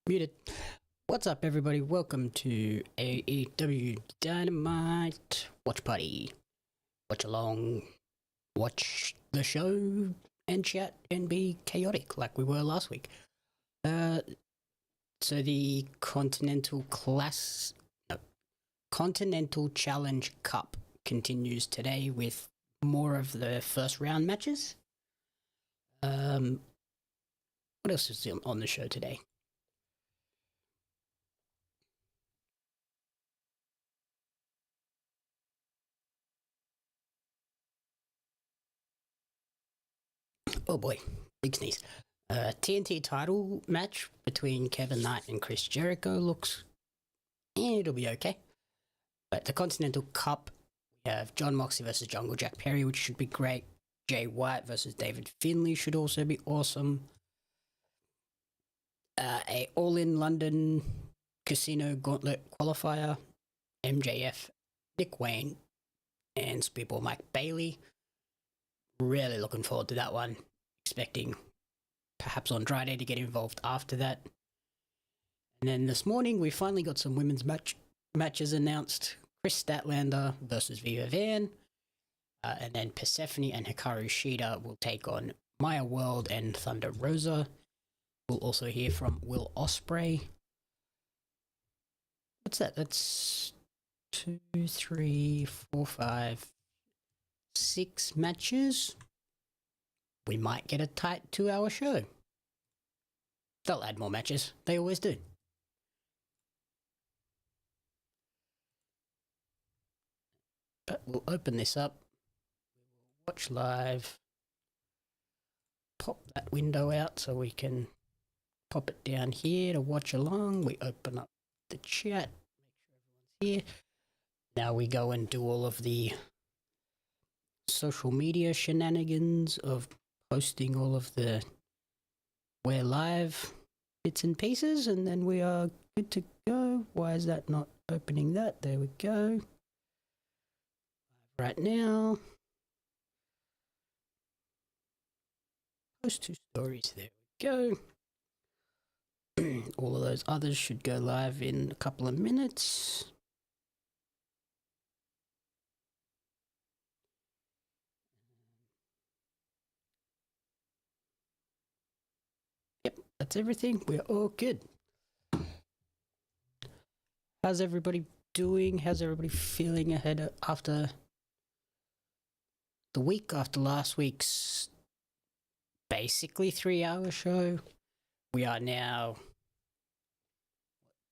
Muted. What's up, everybody? Welcome to AEW Dynamite Watch Party. Watch along, watch the show, and chat and be chaotic like we were last week. So the Continental Challenge Cup continues today with more of the first round matches. What else is on the show today? Oh boy, big sneeze. TNT title match between Kevin Knight and Chris Jericho looks... it'll be okay. But the Continental Cup, we have John Moxley versus Jungle Jack Perry, which should be great. Jay White versus David Finlay should also be awesome. A All-In London Casino Gauntlet qualifier. MJF, Nick Wayne, and Speedball Mike Bailey. Really looking forward to that one. Expecting perhaps Andrade to get involved after that. And then this morning we finally got some women's matches announced. Kris Statlander versus Viva Van. And then Persephone and Hikaru Shida will take on Maya World and Thunder Rosa. We'll also hear from Will Ospreay. What's that? That's 2, 3, 4, 5, 6 matches. We might get a tight 2-hour show. They'll add more matches. They always do. But we'll open this up. We will watch live. Pop that window out so we can pop it down here to watch along. We open up the chat. Make sure everyone's here. Now we go and do all of the social media shenanigans of posting all of the We're Live bits and pieces, and then we are good to go. Why is that not opening that? There we go. Right now. Post 2 stories. There we go. All of those others should go live in a couple of minutes. Yep, that's everything. We're all good. How's everybody doing? How's everybody feeling after the week after last week's basically 3-hour show? We are now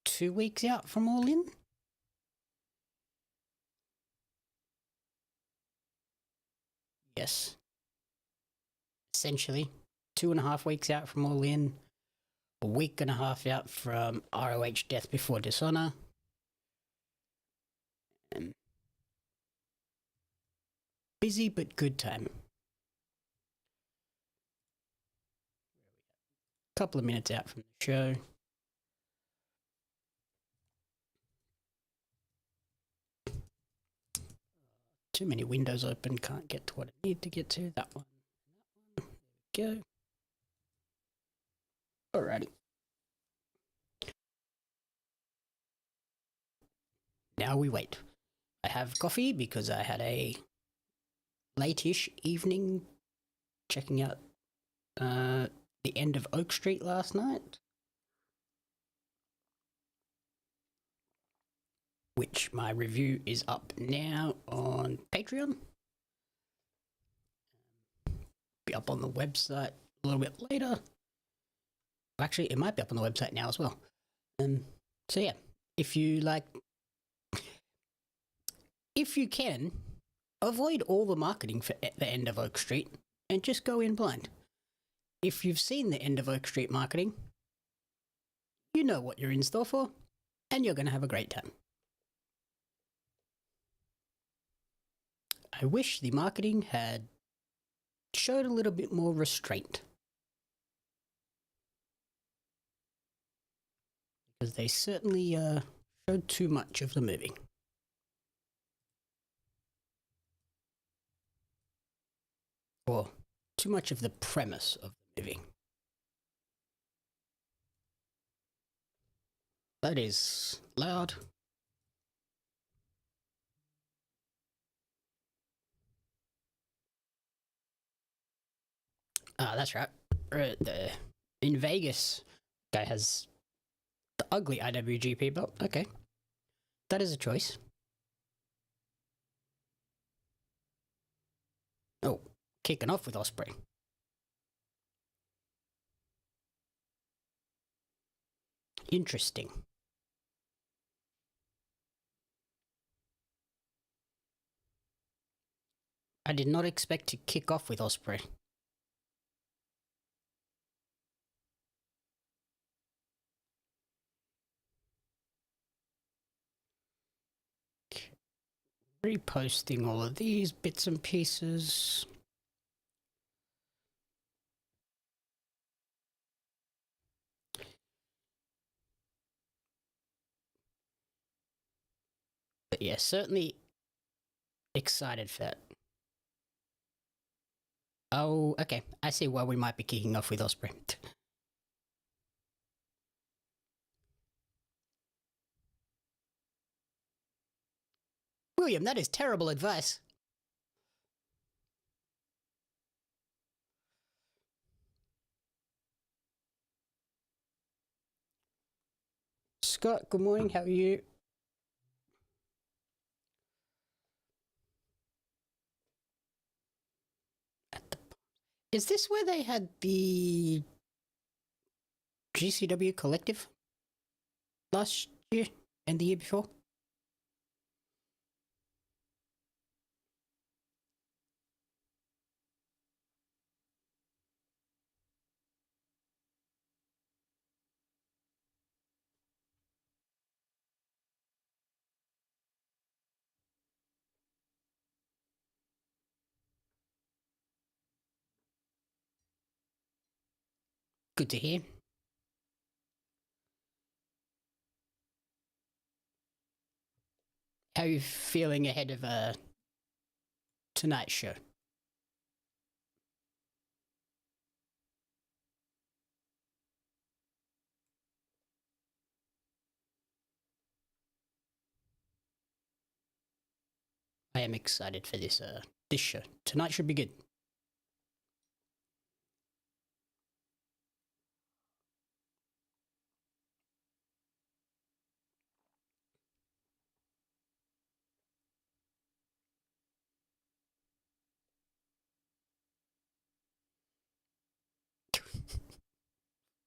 2 weeks out from All In. Yes. Essentially, 2.5 weeks out from All In. A week and a half out from ROH Death Before Dishonor. Busy but good time. Couple of minutes out from the show. Too many windows open, can't get to what I need to get to. That one. There we go. Alrighty. Now we wait. I have coffee because I had a late-ish evening checking out the end of Oak Street last night, which my review is up now on Patreon. Be up on the website a little bit later. Actually, it might be up on the website now as well. So yeah, if you can, avoid all the marketing for the end of Oak Street and just go in blind. If you've seen the end of Oak Street marketing, you know what you're in store for, and you're going to have a great time. I wish the marketing had showed a little bit more restraint, because they certainly showed too much of the movie. Or too much of the premise of the movie. That is loud. Ah, that's right. In Vegas, guy has the ugly IWGP belt. Okay. That is a choice. Oh, kicking off with Ospreay. Interesting. I did not expect to kick off with Ospreay. Reposting all of these bits and pieces. But yeah, certainly excited for that. Oh, okay. I see why we might be kicking off with Ospreay. William, that is terrible advice. Scott, good morning. How are you? Is this where they had the GCW collective last year and the year before? Good to hear. How are you feeling ahead of tonight's show? I am excited for this show. Tonight should be good.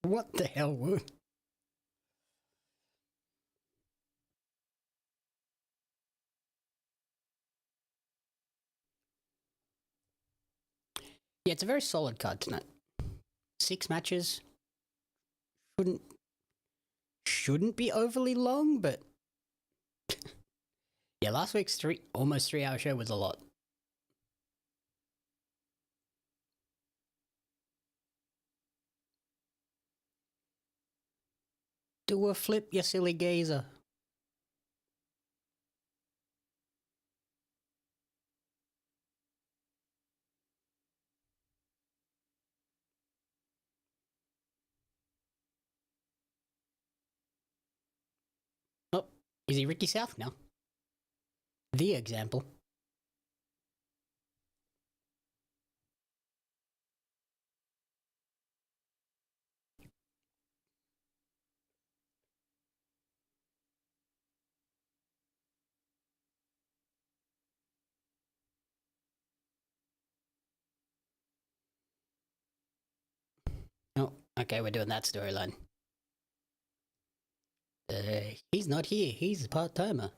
What the hell, Woo? Yeah, it's a very solid card tonight. 6 matches. Shouldn't be overly long, but yeah, last week's almost 3 hour show was a lot. Do a flip, you silly gazer. Oh, is he Ricky South now? The example. Oh, okay, we're doing that storyline. He's not here. He's a part-timer.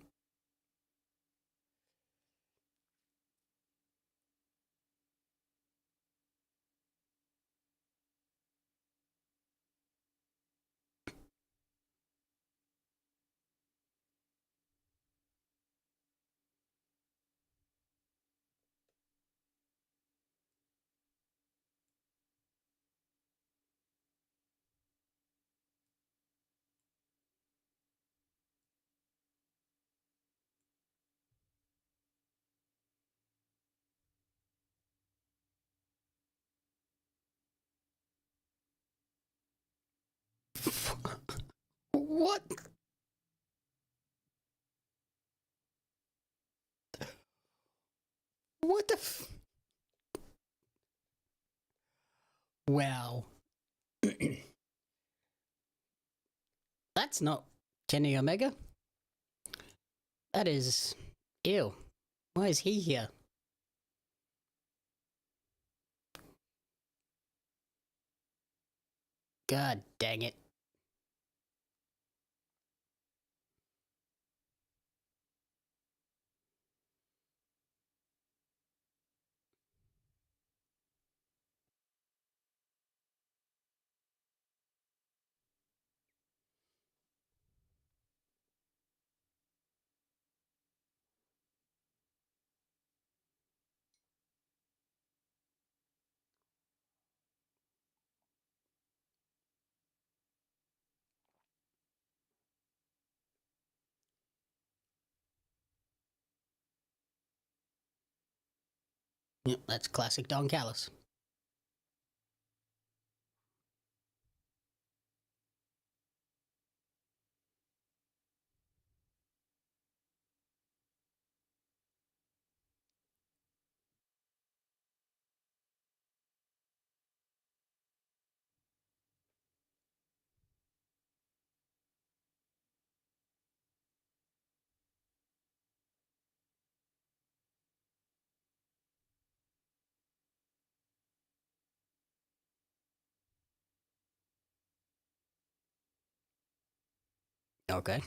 What? What the Wow. That's not Kenny Omega. That is... Ew. Why is he here? God dang it. Yep, that's classic Don Callis. Okay.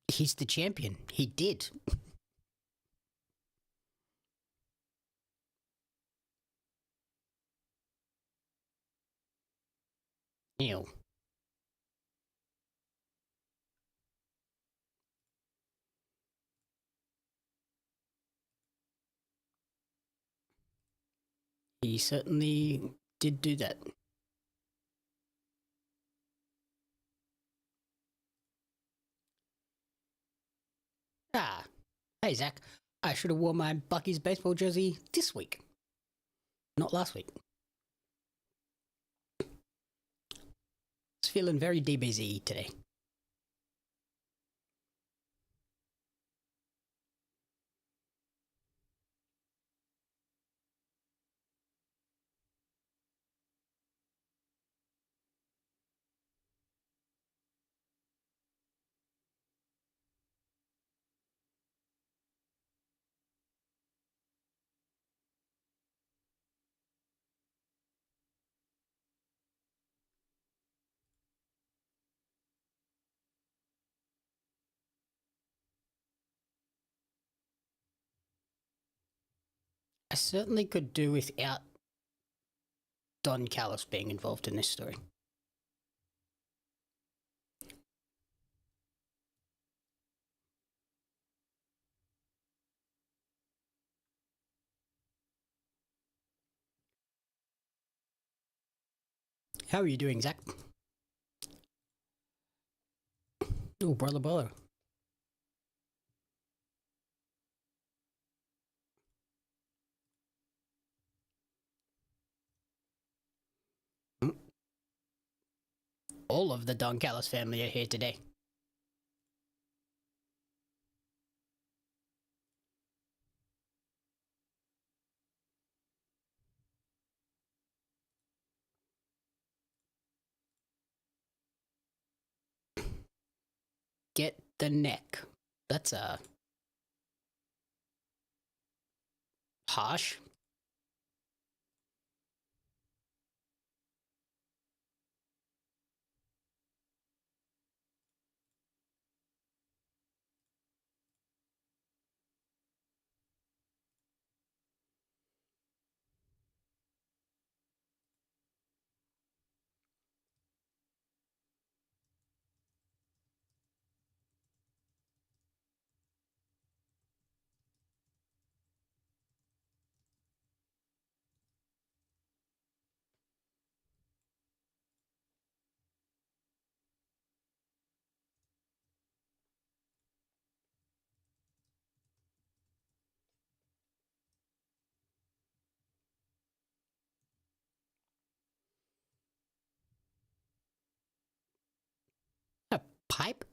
He's the champion. He did. Ew. He certainly did do that. Ah. Hey, Zach. I should have worn my Bucky's baseball jersey this week. Not last week. It's feeling very DBZ today. I certainly could do without Don Callis being involved in this story. How are you doing, Zach? Oh, brother. All of the Don Callis family are here today. Get the neck. That's harsh. pipe.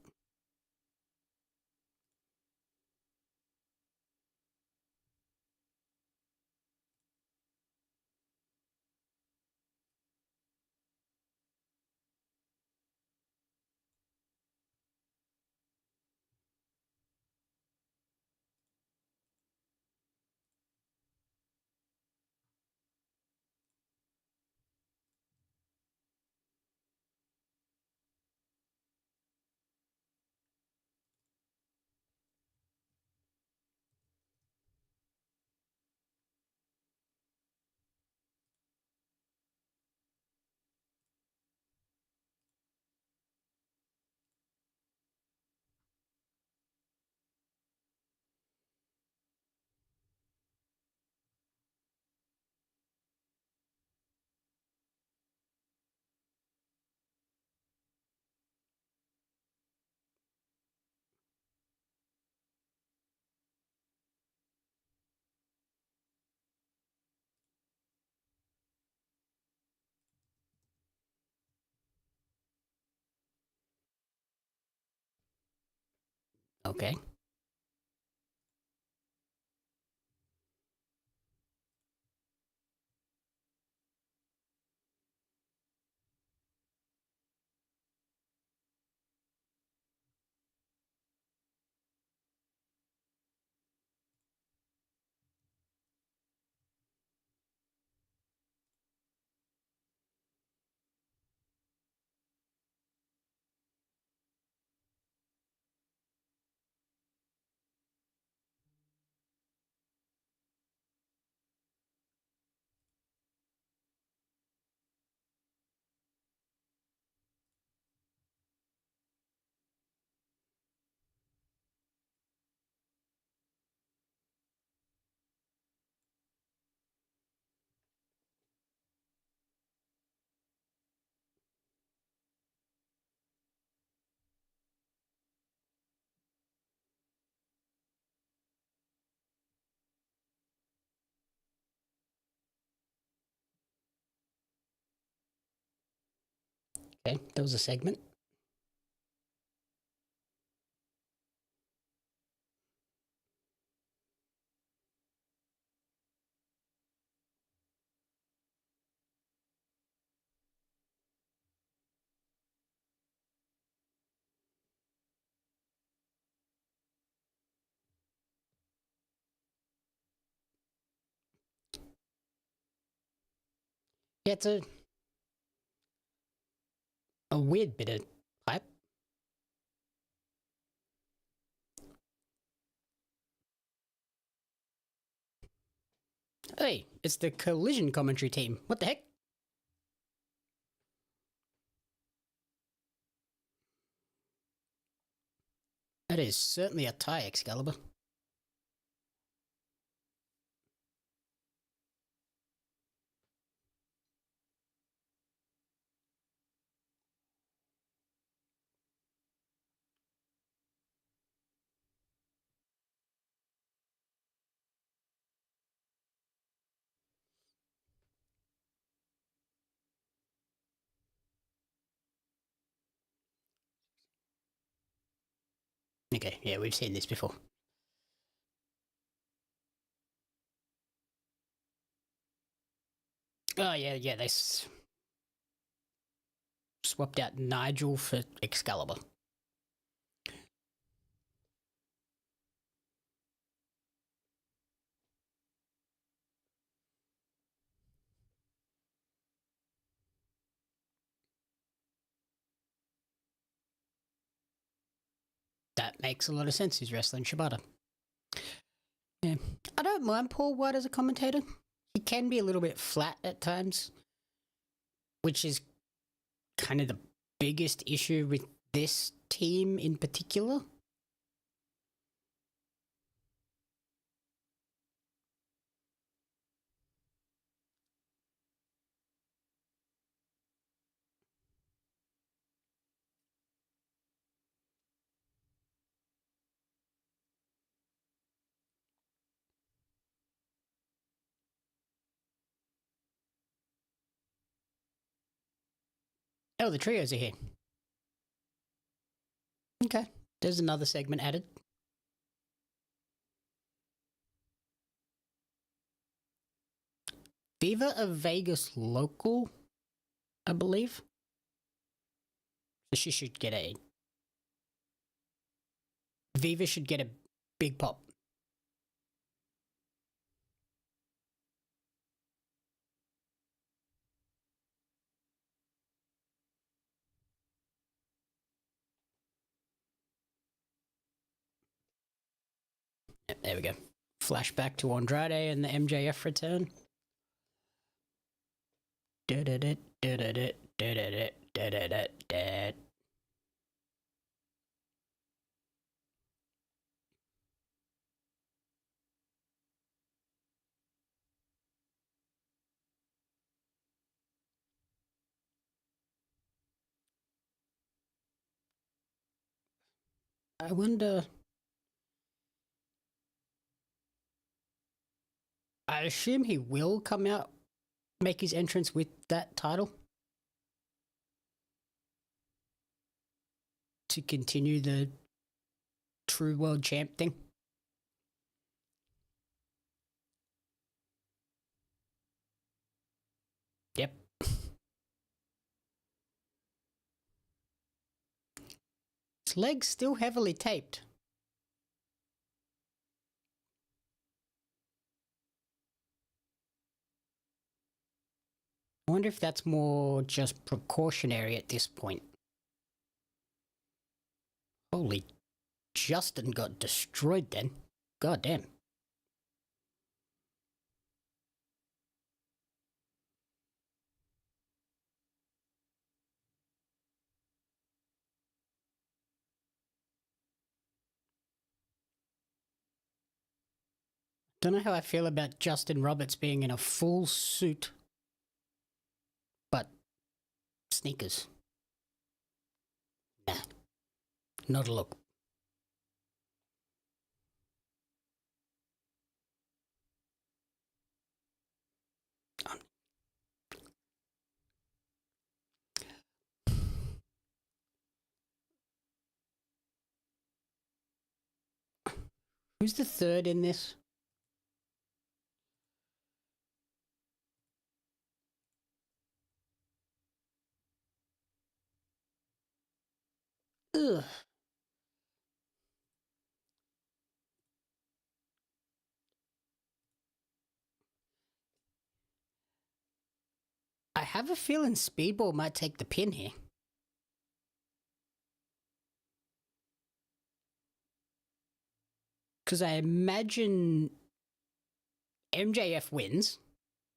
Okay. Okay, that was a segment. Yeah, it's a weird bit of pipe. Hey, it's the collision commentary team. What the heck? That is certainly a tie, Excalibur. Okay, yeah, we've seen this before. Oh, yeah, they swapped out Nigel for Excalibur. That makes a lot of sense. He's wrestling Shibata. Yeah. I don't mind Paul White as a commentator. He can be a little bit flat at times, which is kind of the biggest issue with this team in particular. Oh, the trios are here. Okay, there's another segment added. Viva, a Vegas local, I believe. So she should get a... Viva should get a big pop. Yep, there we go. Flashback to Andrade and the MJF return. I wonder... I assume he will come out, make his entrance with that title to continue the True World Champ thing. Yep. His leg's still heavily taped. I wonder if that's more just precautionary at this point. Holy, Justin got destroyed then. God damn. Don't know how I feel about Justin Roberts being in a full suit, but sneakers. Nah, not a look. Who's the third in this? Ugh. I have a feeling Speedball might take the pin here. Because I imagine MJF wins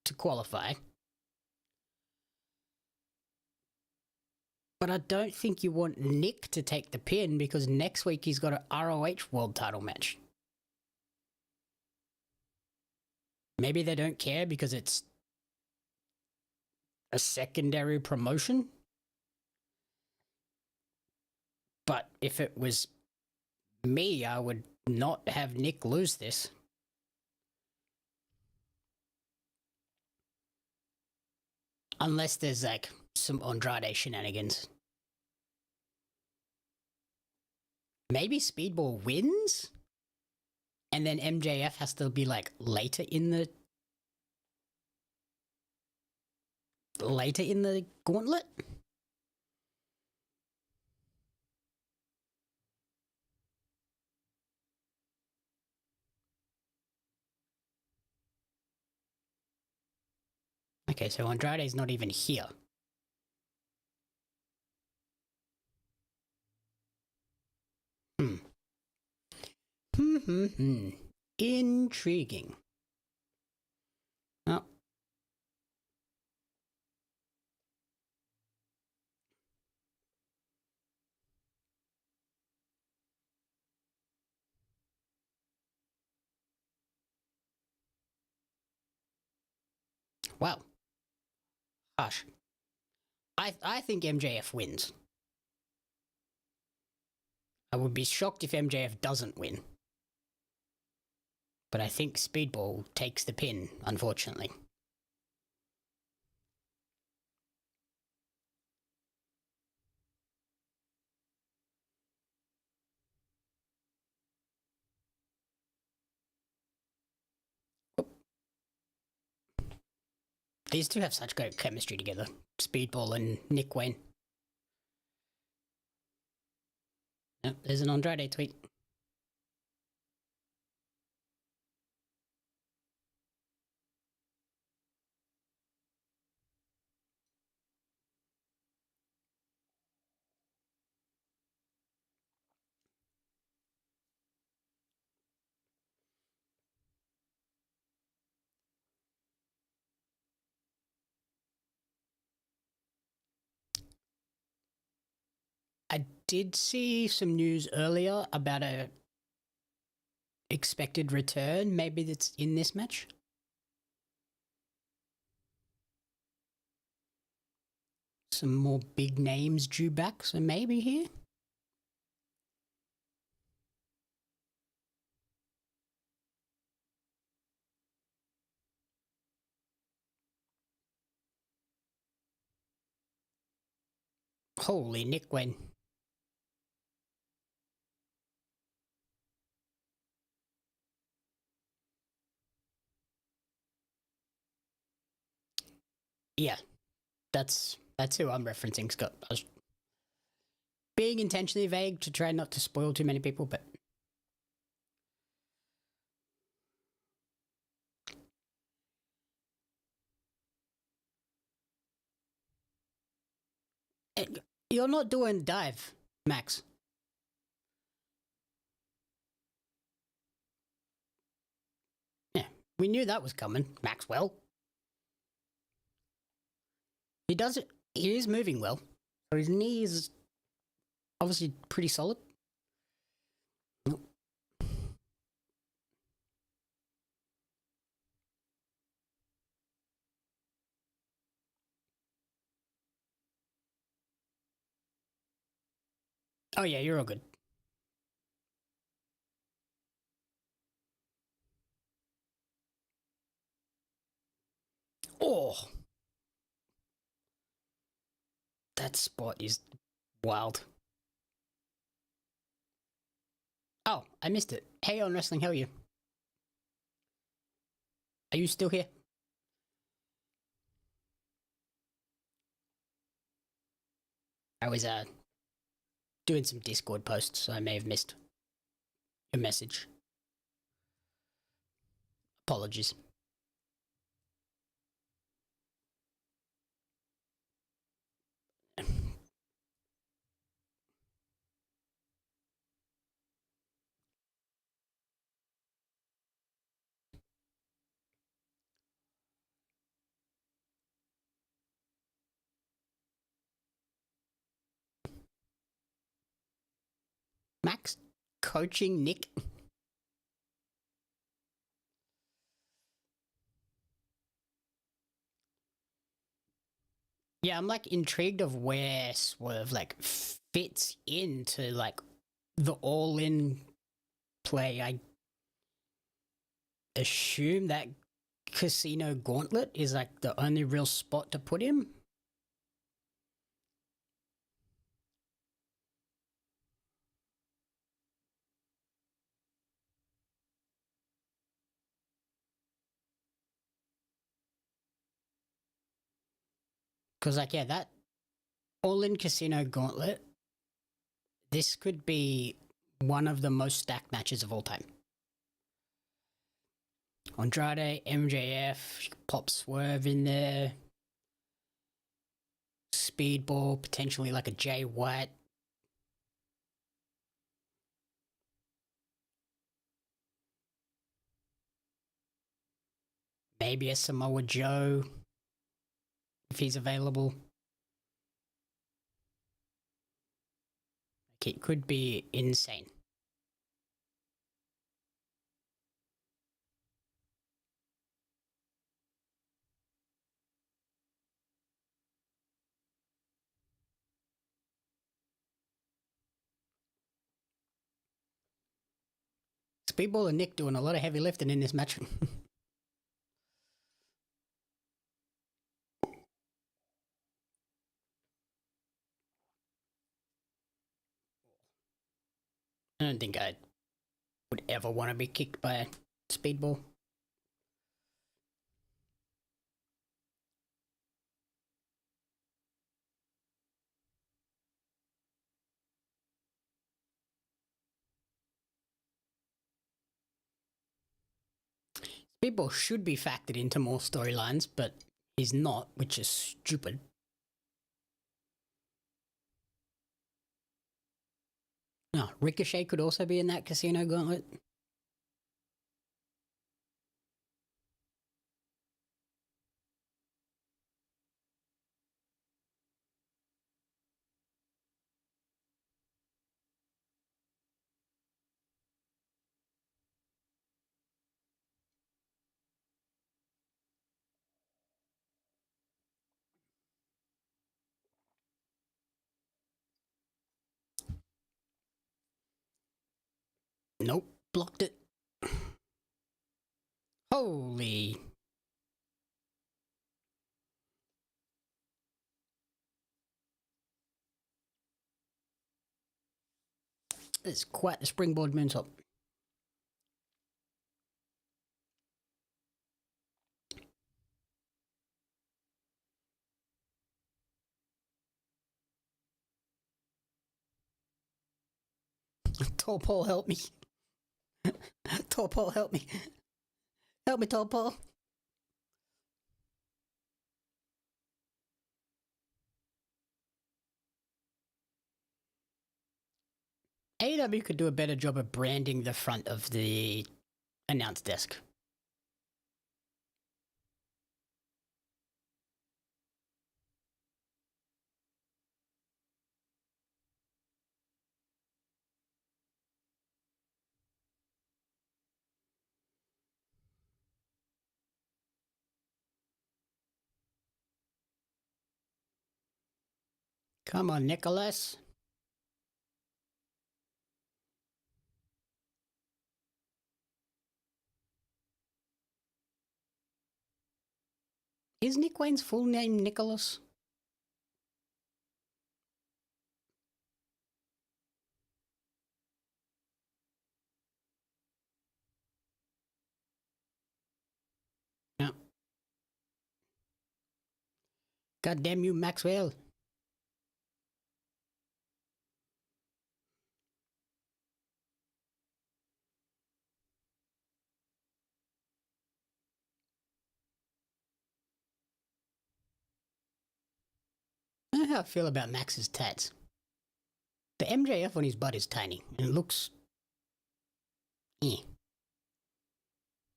to qualify. But I don't think you want Nick to take the pin because next week he's got an ROH world title match. Maybe they don't care because it's a secondary promotion. But if it was me, I would not have Nick lose this. Unless there's like some Andrade shenanigans. Maybe Speedball wins? And then MJF has to be like later in the gauntlet? Okay, so Andrade's not even here. Intriguing. Oh. Wow. Gosh. I think MJF wins. I would be shocked if MJF doesn't win. But I think Speedball takes the pin, unfortunately. These two have such great chemistry together. Speedball and Nick Wayne. Yep, there's an Andrade tweet. I did see some news earlier about a expected return. Maybe that's in this match. Some more big names due back, so maybe here. Holy Nick Wayne. Yeah, that's who I'm referencing, Scott. I was being intentionally vague to try not to spoil too many people, but you're not doing dive, Max. Yeah, we knew that was coming, Maxwell. He does it. He is moving well. So his knee is obviously pretty solid. Oh yeah, you're all good. Oh, that spot is wild. Oh, I missed it. Hey on Wrestling, how are you? Are you still here? I was doing some Discord posts, so I may have missed your message. Apologies. Max coaching Nick. Yeah, I'm like intrigued of where Swerve like fits into like the all-in play. I assume that Casino Gauntlet is like the only real spot to put him. Because like, yeah, that all-in Casino Gauntlet, this could be one of the most stacked matches of all time. Andrade, MJF, pop Swerve in there. Speedball, potentially like a Jay White. Maybe a Samoa Joe, if he's available. Like, it could be insane. Speedball and Nick doing a lot of heavy lifting in this match. I don't think I would ever want to be kicked by a Speedball. Speedball should be factored into more storylines, but he's not, which is stupid. No, Ricochet could also be in that casino gauntlet. Nope, blocked it. Holy. It's quite the springboard moonsault. Tall Paul, help me. Tall Paul, help me. Help me, Tall Paul. AEW could do a better job of branding the front of the announce desk. Come on, Nicholas. Is Nick Wayne's full name Nicholas? No. God damn you, Maxwell. I don't know how I feel about Max's tats. The MJF on his butt is tiny, and it looks...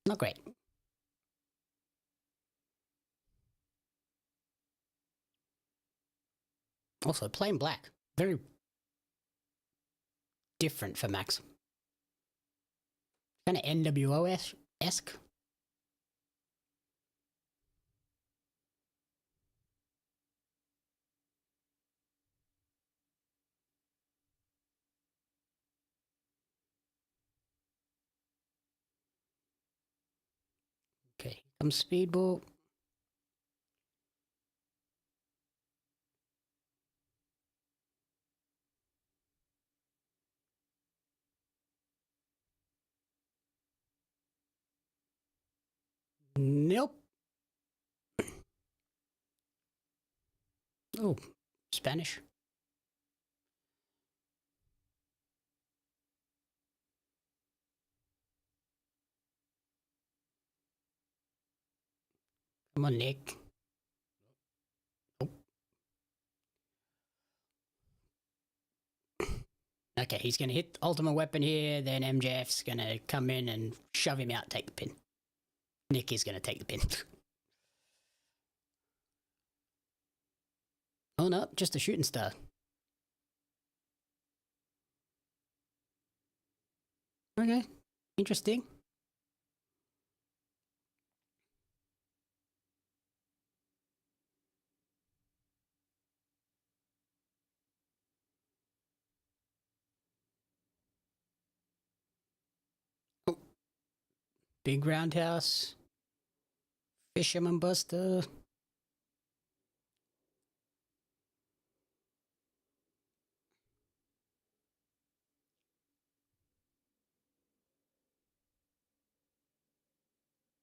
not great. Also, plain black. Very different for Max. Kind of NWO-esque. Okay, here comes Speedball. Nope. Oh, Spanish. Come on, Nick. Nope. Okay, he's going to hit Ultimate Weapon here, then MJF's going to come in and shove him out, take the pin. Nick is going to take the pin. Oh no, just a shooting star. Okay, interesting. Oh. Big roundhouse. Fisherman Buster.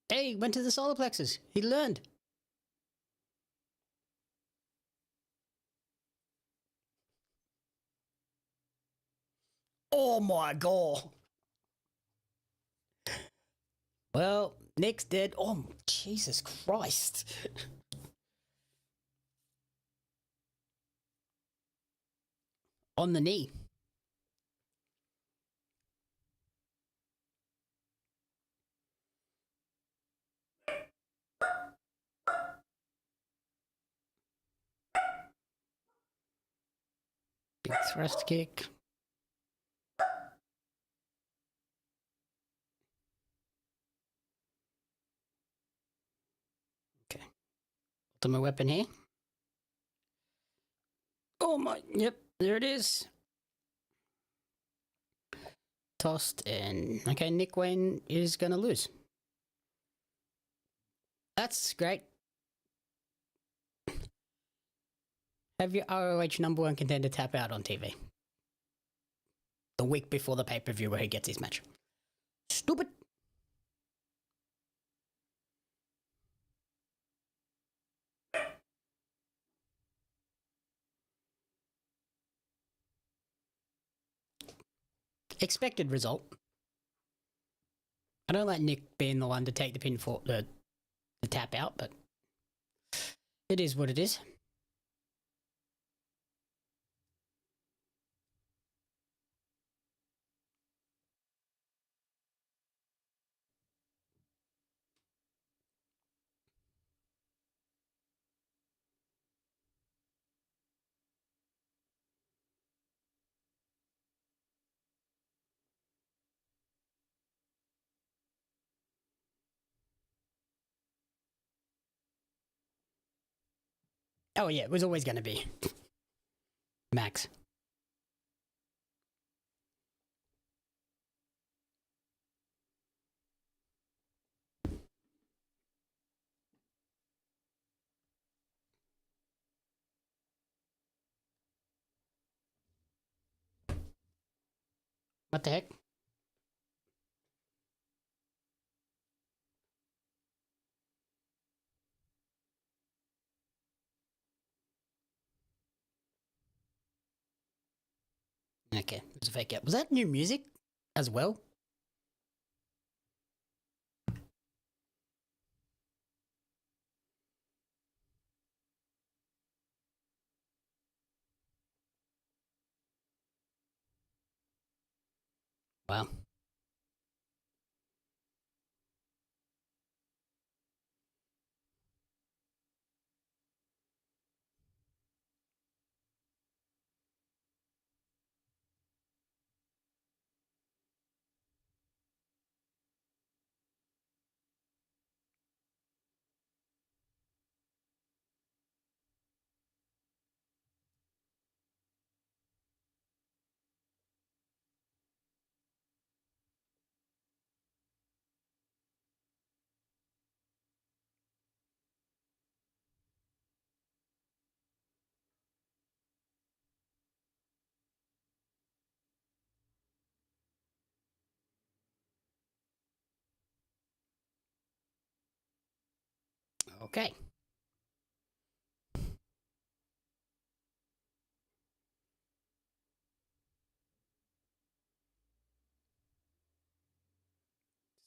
Hey, went to the solar plexus. He learned. Oh my god. Well, Nick's dead. Oh, Jesus Christ. On the knee. Big thrust kick. Okay. Ultimate weapon here. Oh my, yep, there it is. Tossed and, okay, Nick Wayne is going to lose. That's great. Have your ROH number one contender tap out on TV. The week before the pay-per-view where he gets his match. Stupid. Expected result. I don't like Nick being the one to take the pin for the tap out, but it is what it is. Oh yeah, it was always going to be Max. What the heck? Okay, it was a fake out. Was that new music as well? Wow. Okay.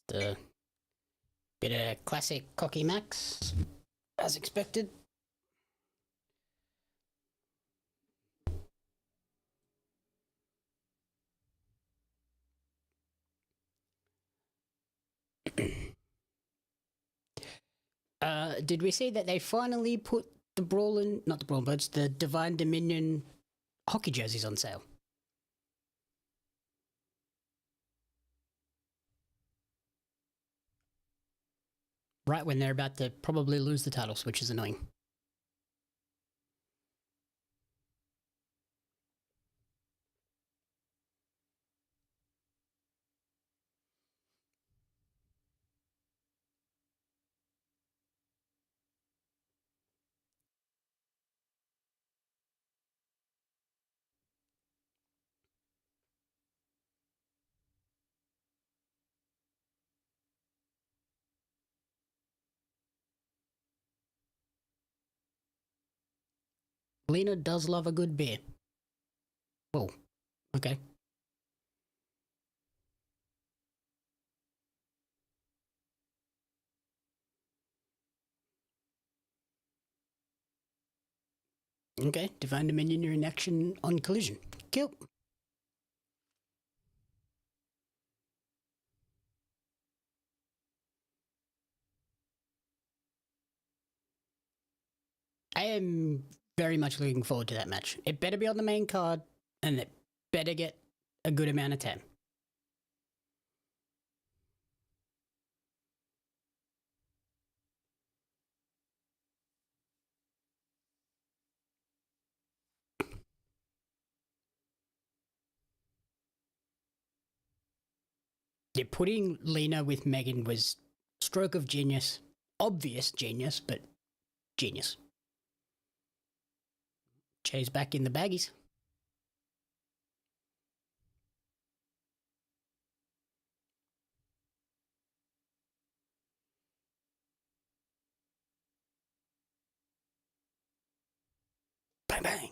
Just a bit of classic cocky Max, as expected. Did we see that they finally put the Brawlin', not the Brawlin' Birds, the Divine Dominion hockey jerseys on sale? Right when they're about to probably lose the titles, which is annoying. Lena does love a good beer. Whoa. Okay. Okay, Divine Dominion are in action on Collision. Kill. I am very much looking forward to that match. It better be on the main card, and it better get a good amount of time. Yeah, putting Lena with Megan was stroke of genius. Obvious genius, but genius. Jay's back in the baggies. Bang, bang.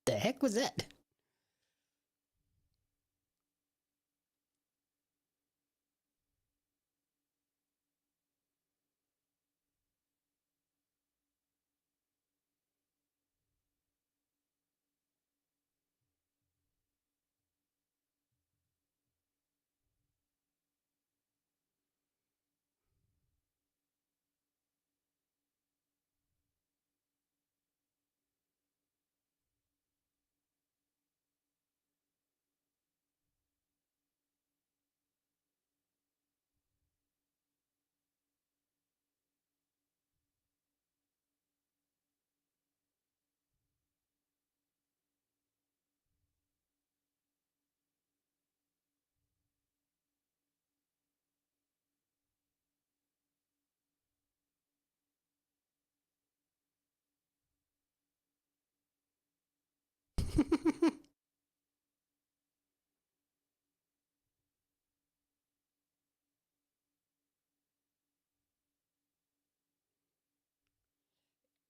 The heck was that?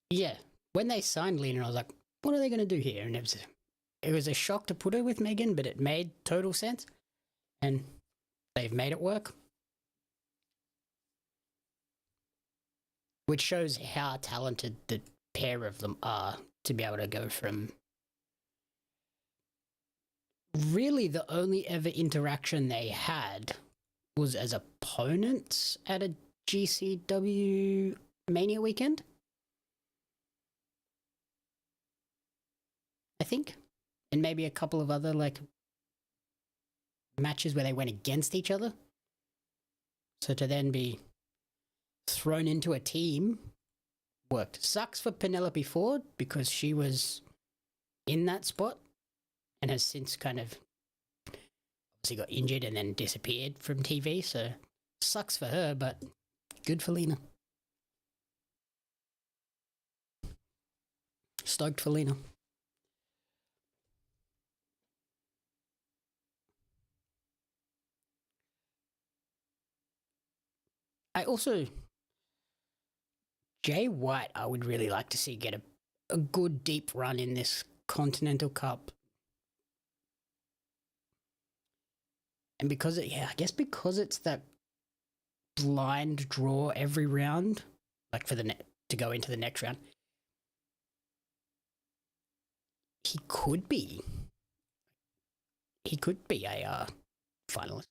Yeah, when they signed Lena, I was like, what are they going to do here? And it was a shock to put her with Megan, but it made total sense. And they've made it work. Which shows how talented the pair of them are to be able to go from really the only ever interaction they had was as opponents at a GCW Mania weekend. I think. And maybe a couple of other like matches where they went against each other. So to then be thrown into a team worked. Sucks for Penelope Ford because she was in that spot and has since kind of obviously got injured and then disappeared from TV. So sucks for her, but good for Lena. Stoked for Lena. I also, Jay White, I would really like to see get a good deep run in this Continental Cup. And because I guess because it's that blind draw every round, like for to go into the next round, he could be a finalist.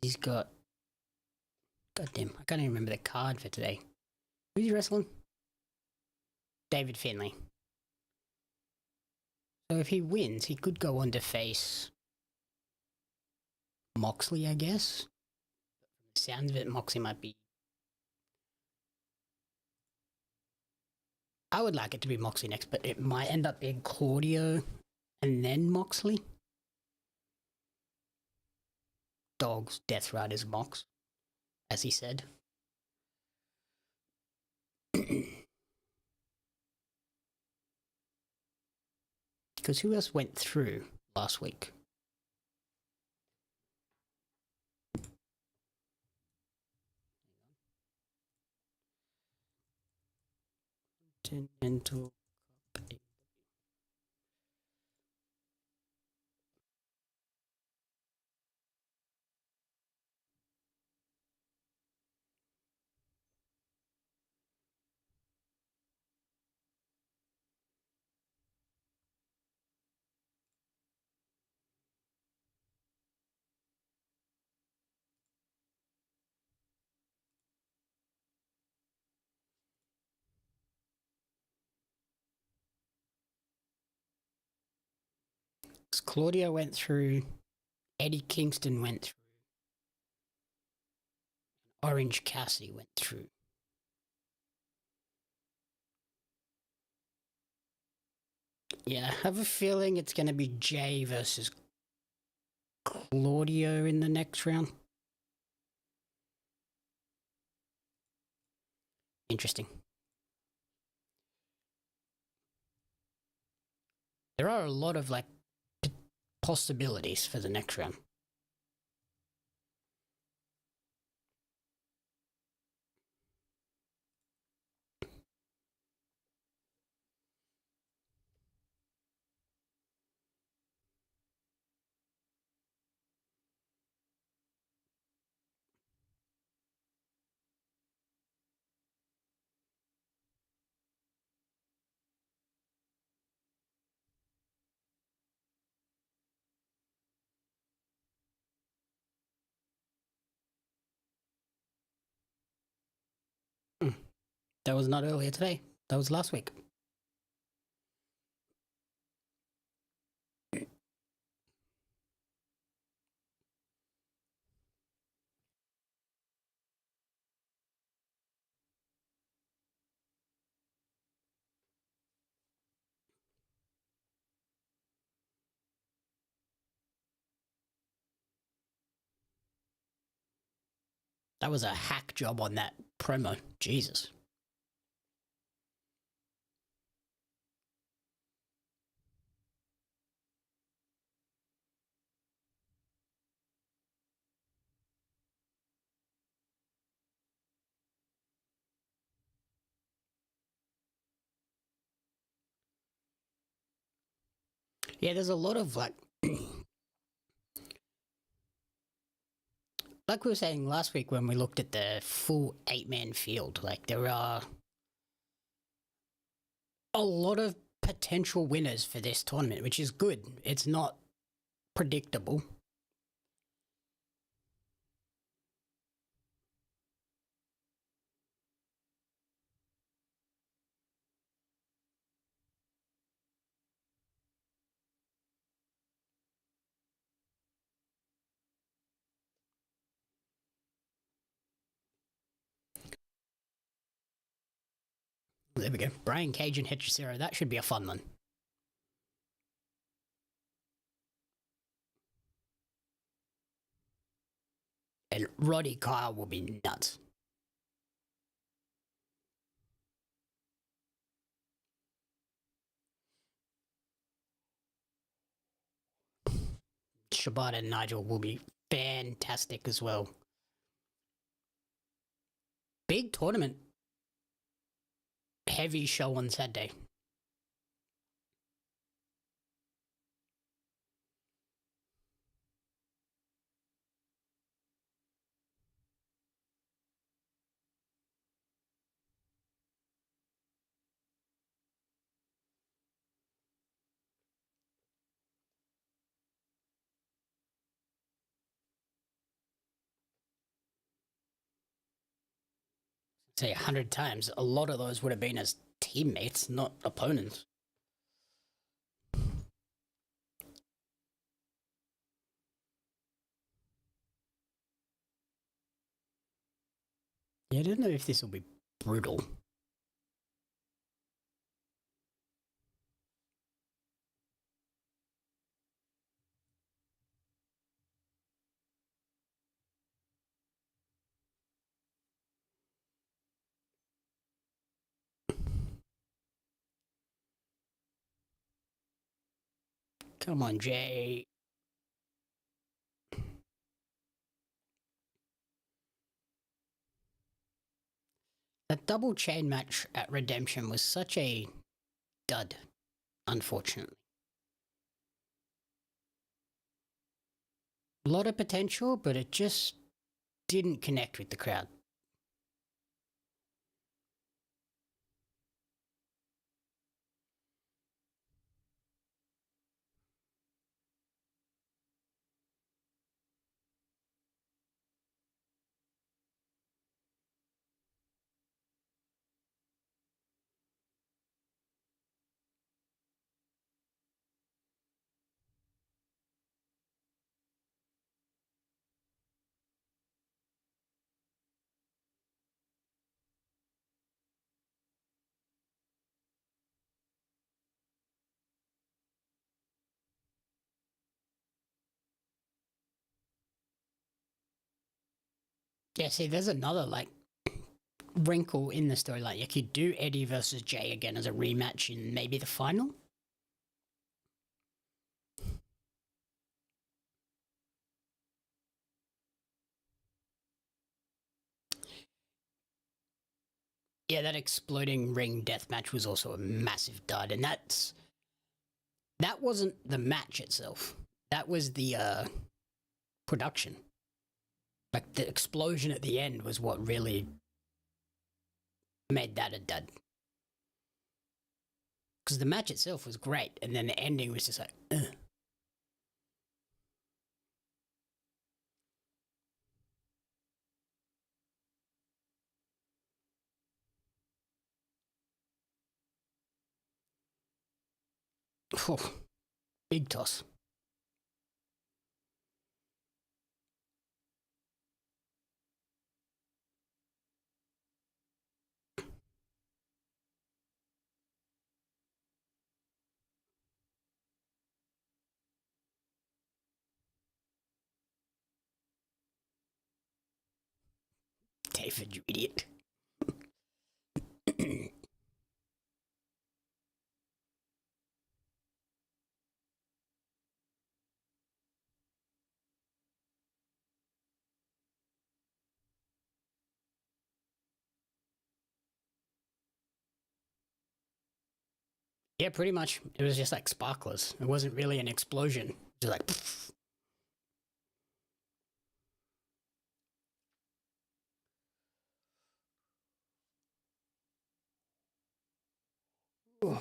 He's got, goddamn, I can't even remember the card for today. Who's he wrestling? David Finlay. So if he wins, he could go on to face Moxley, I guess. From the sounds of it, Moxley might be. I would like it to be Moxley next, but it might end up being Claudio and then Moxley. Dogs, Death Riders, Mox, as he said. Because who else went through last week? Continental Cup. Claudia went through, Eddie Kingston went through, Orange Cassidy went through. Yeah, I have a feeling it's going to be Jay versus Claudio in the next round. Interesting. There are a lot of like possibilities for the next round. That was not earlier today. That was last week. That was a hack job on that promo. Jesus. Yeah, there's a lot of like like we were saying last week when we looked at the full 8-man field, like there are a lot of potential winners for this tournament, which is good. It's not predictable. There we go. Brian Cage and Hechicero. That should be a fun one. And Roddy Kyle will be nuts. Shibata and Nigel will be fantastic as well. Big tournament. Heavy show on Saturday. Say 100 times, a lot of those would have been as teammates, not opponents. Yeah, I don't know if this will be brutal. Come on, Jay. That double chain match at Redemption was such a dud, unfortunately. A lot of potential, but it just didn't connect with the crowd. Yeah, see, there's another, like, wrinkle in the storyline. You could do Eddie versus Jay again as a rematch in maybe the final. Yeah, that exploding ring death match was also a massive dud, and that wasn't the match itself. That was the production. Like, the explosion at the end was what really made that a dud. Because the match itself was great, and then the ending was just like, ugh. Big toss. David, you idiot. Yeah, pretty much. It was just like sparklers. It wasn't really an explosion. It was like, pfft. Ooh.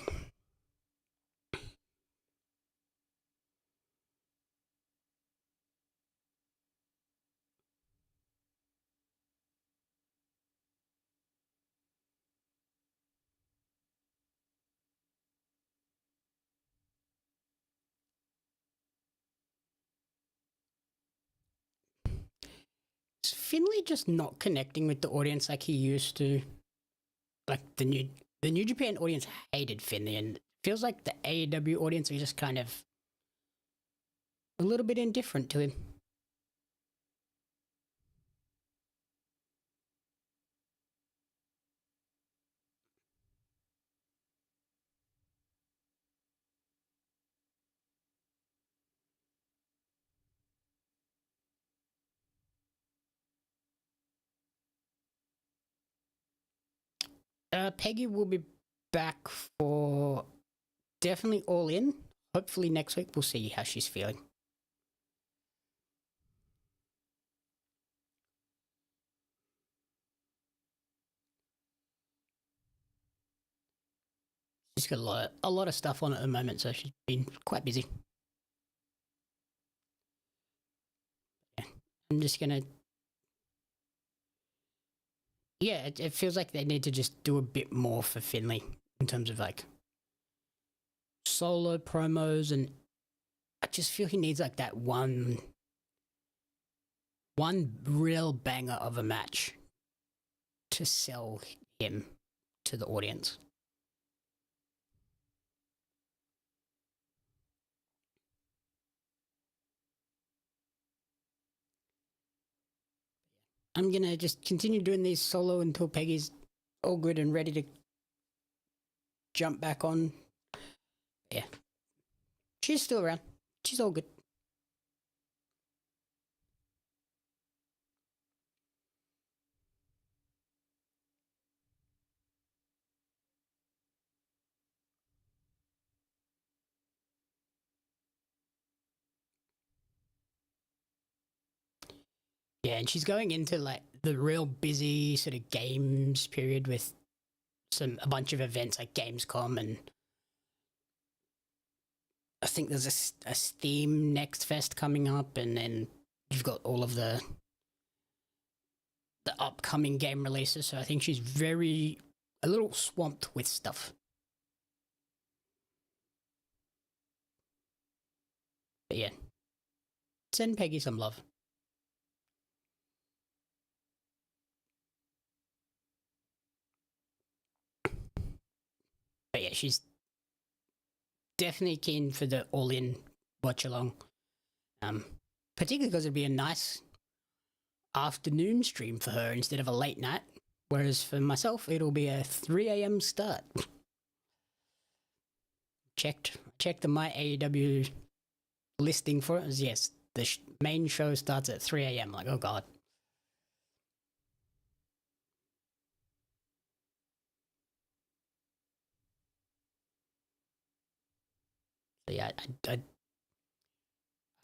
Is Finlay just not connecting with the audience like he used to? Like the New Japan audience hated Finlay, and it feels like the AEW audience are just kind of a little bit indifferent to him. Peggy will be back for definitely All In. Hopefully next week we'll see how she's feeling. She's got a lot of stuff on at the moment, so she's been quite busy. Yeah, I'm just gonna. Yeah, it feels like they need to just do a bit more for Finlay in terms of like solo promos, and I just feel he needs like that one real banger of a match to sell him to the audience. I'm gonna just continue doing these solo until Peggy's all good and ready to jump back on. Yeah. She's still around. She's all good. Yeah, and she's going into like the real busy sort of games period with a bunch of events like Gamescom, and I think there's a Steam Next Fest coming up, and then you've got all of the upcoming game releases. So I think she's a little swamped with stuff. But yeah, send Peggy some love. But yeah, she's definitely keen for the all-in watch-along. Particularly because it'd be a nice afternoon stream for her instead of a late night. Whereas for myself, it'll be a 3 a.m. start. Checked the My AEW listing for it. Yes, the main show starts at 3 a.m. Like, oh god. So yeah,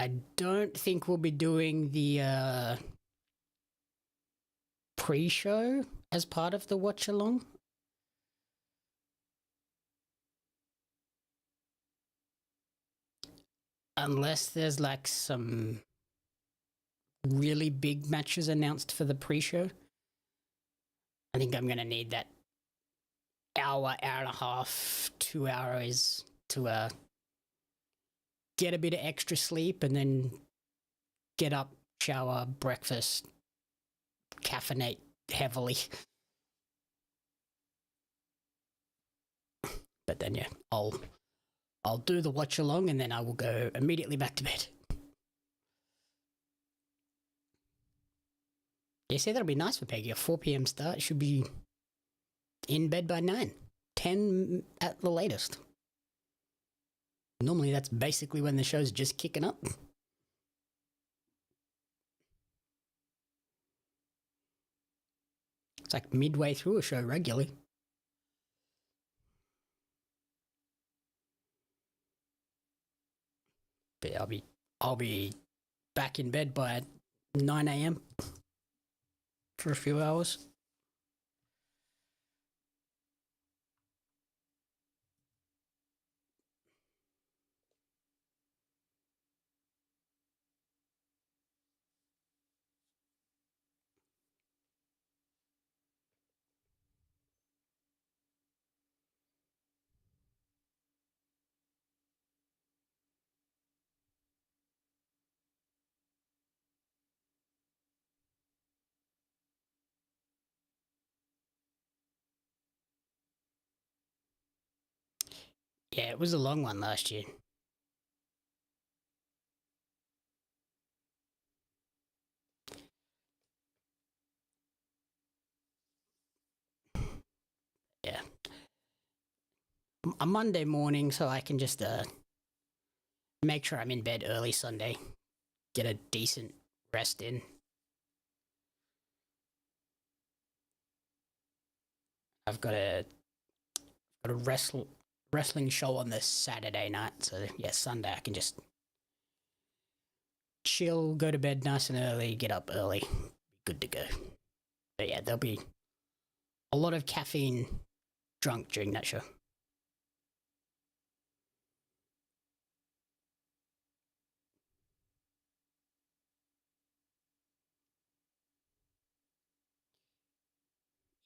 I don't think we'll be doing the pre-show as part of the watch along. Unless there's like some really big matches announced for the pre-show. I think I'm going to need that hour and a half, 2 hours to get a bit of extra sleep and then get up, shower, breakfast, caffeinate heavily. But then yeah, I'll do the watch along and then I will go immediately back to bed. You see, that'll be nice for Peggy. A 4 p.m. start. Should be in bed by 9. 10 at the latest. Normally that's basically when the show's just kicking up. It's like midway through a show regularly. But I'll be back in bed by 9 a.m. for a few hours. Yeah, it was a long one last year. Yeah. A Monday morning, so I can just make sure I'm in bed early Sunday, get a decent rest in. I've got a wrestling show on the Saturday night, so yeah, Sunday I can just chill, go to bed nice and early, get up early, be good to go. But yeah, there'll be a lot of caffeine drunk during that show.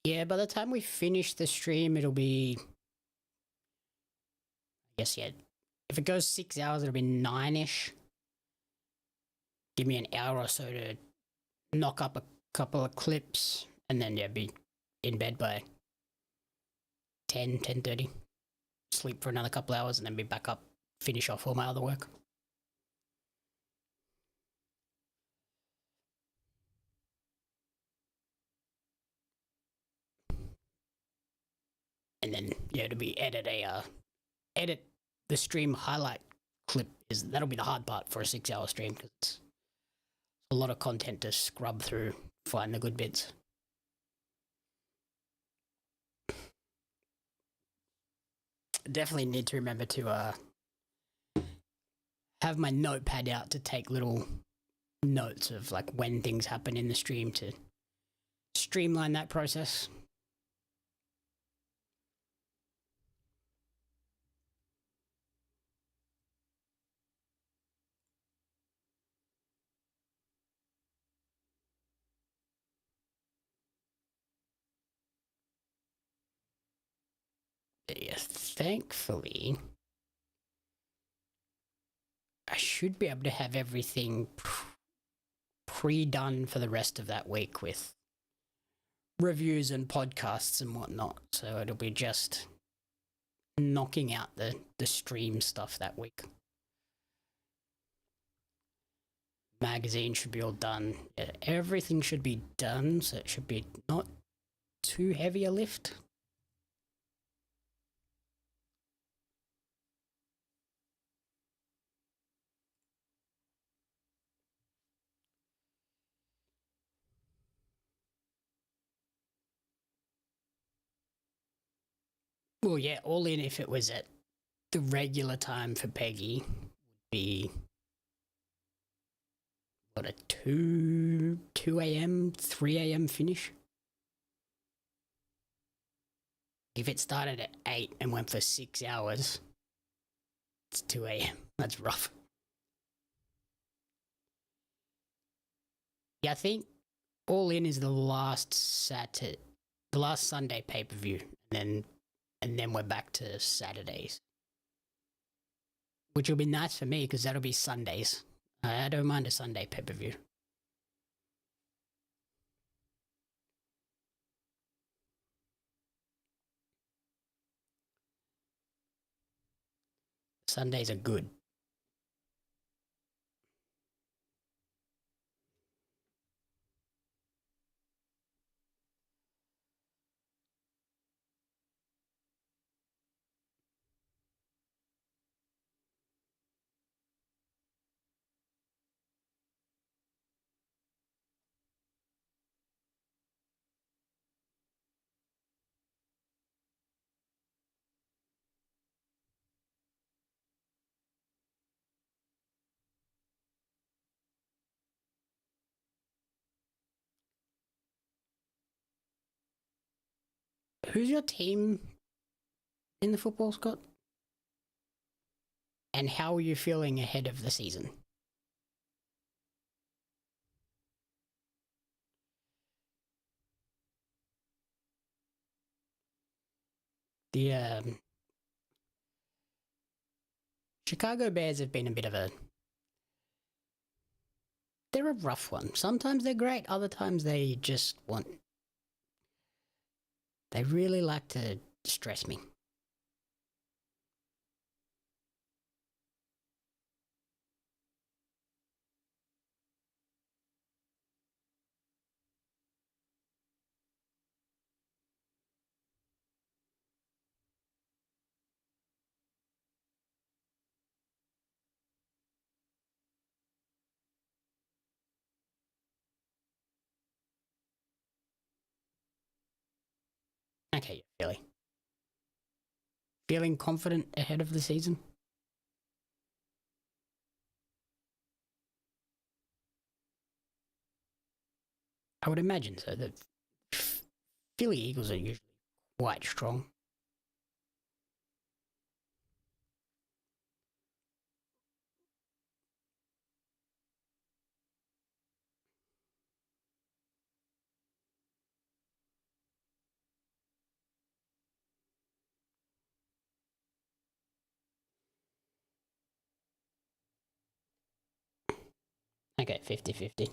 Yeah, by the time we finish the stream, it'll be, I guess, yeah, if it goes 6 hours, it'll be 9-ish. Give me an hour or so to knock up a couple of clips, and then, yeah, be in bed by 10:30. Sleep for another couple hours, and then be back up, finish off all my other work. And then, yeah, to be edit the stream highlight clip. That'll be the hard part for a 6-hour stream, because it's a lot of content to scrub through, find the good bits. Definitely need to remember to have my notepad out to take little notes of like when things happen in the stream to streamline that process. But yeah, thankfully, I should be able to have everything pre-done for the rest of that week with reviews and podcasts and whatnot. So it'll be just knocking out the stream stuff that week. Magazine should be all done. Yeah, everything should be done, so it should be not too heavy a lift. Well, yeah, all in if it was at the regular time for Peggy would be what, a 2 a.m., 3 a.m. finish? If it started at 8 and went for 6 hours, it's 2 a.m. That's rough. Yeah, I think All In is the last Sunday pay-per-view, and then we're back to Saturdays, which will be nice for me because that'll be Sundays. I don't mind a Sunday pay-per-view. Sundays are good. Who's your team in the football, Scott? And how are you feeling ahead of the season? The Chicago Bears have been a bit of a... They're a rough one. Sometimes they're great, other times they just want... They really like to stress me. Okay, feeling confident ahead of the season? I would imagine so. The Philly Eagles are usually quite strong. Okay, 50-50.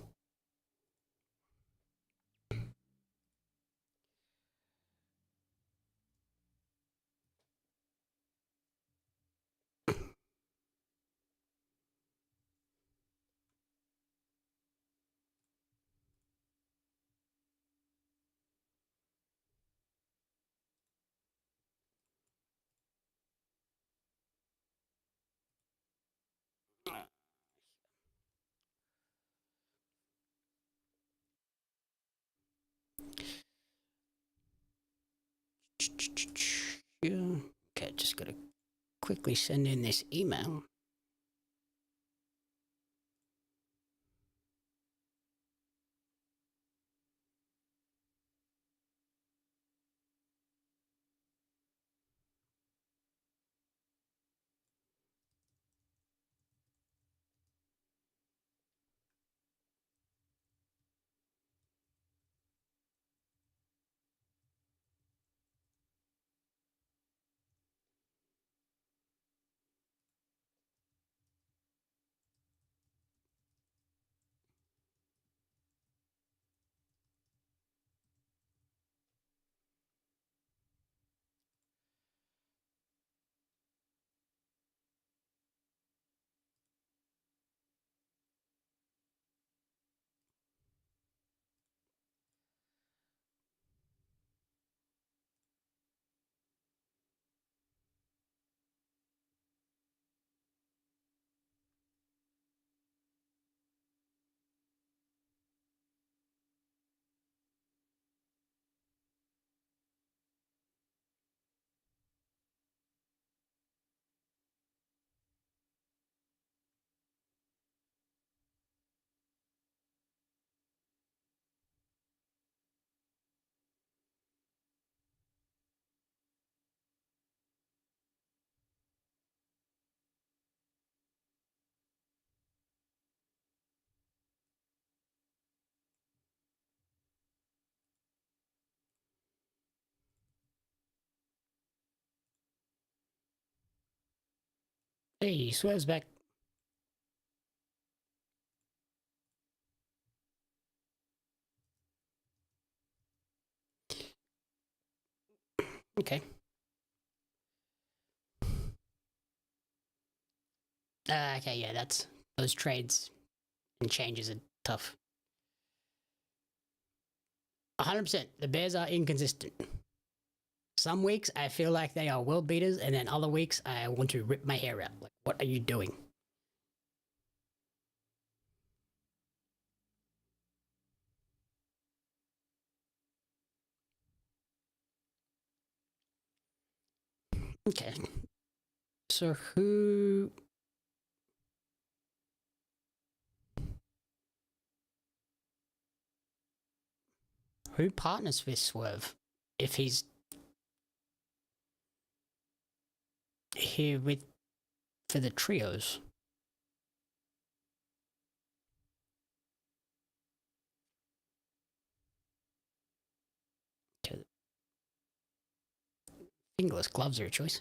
Okay, just gotta quickly send in this email. Hey, he swerves back. Okay. Okay, yeah, that's those trades and changes are tough. 100%. The Bears are inconsistent. Some weeks I feel like they are world beaters, and then other weeks I want to rip my hair out. Like, what are you doing? Okay. So who partners with Swerve if he's here with for the trios? Fingerless gloves are a choice.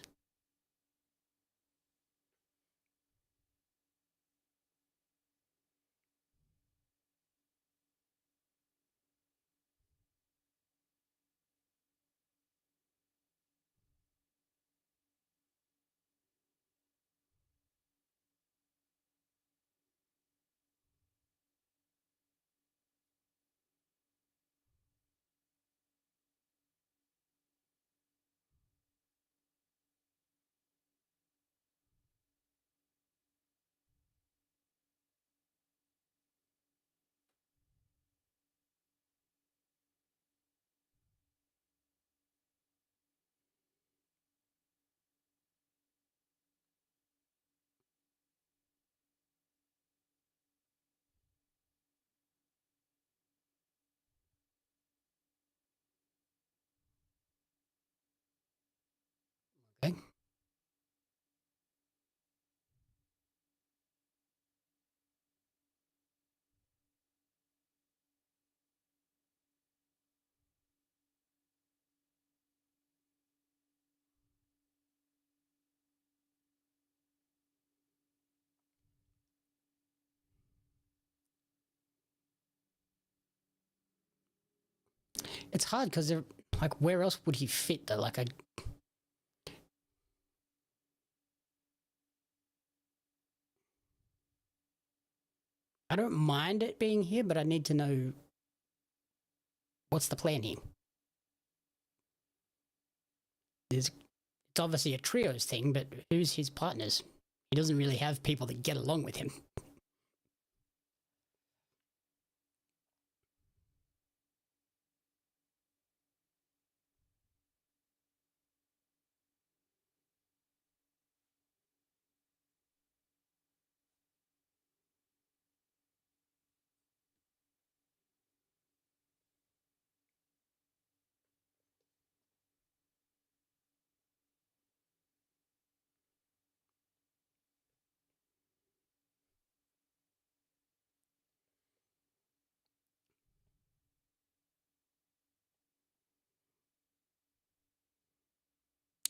Okay. It's hard because they're like, where else would he fit though? Like, I don't mind it being here, but I need to know what's the plan here. It's obviously a trios thing, but who's his partners? He doesn't really have people that get along with him.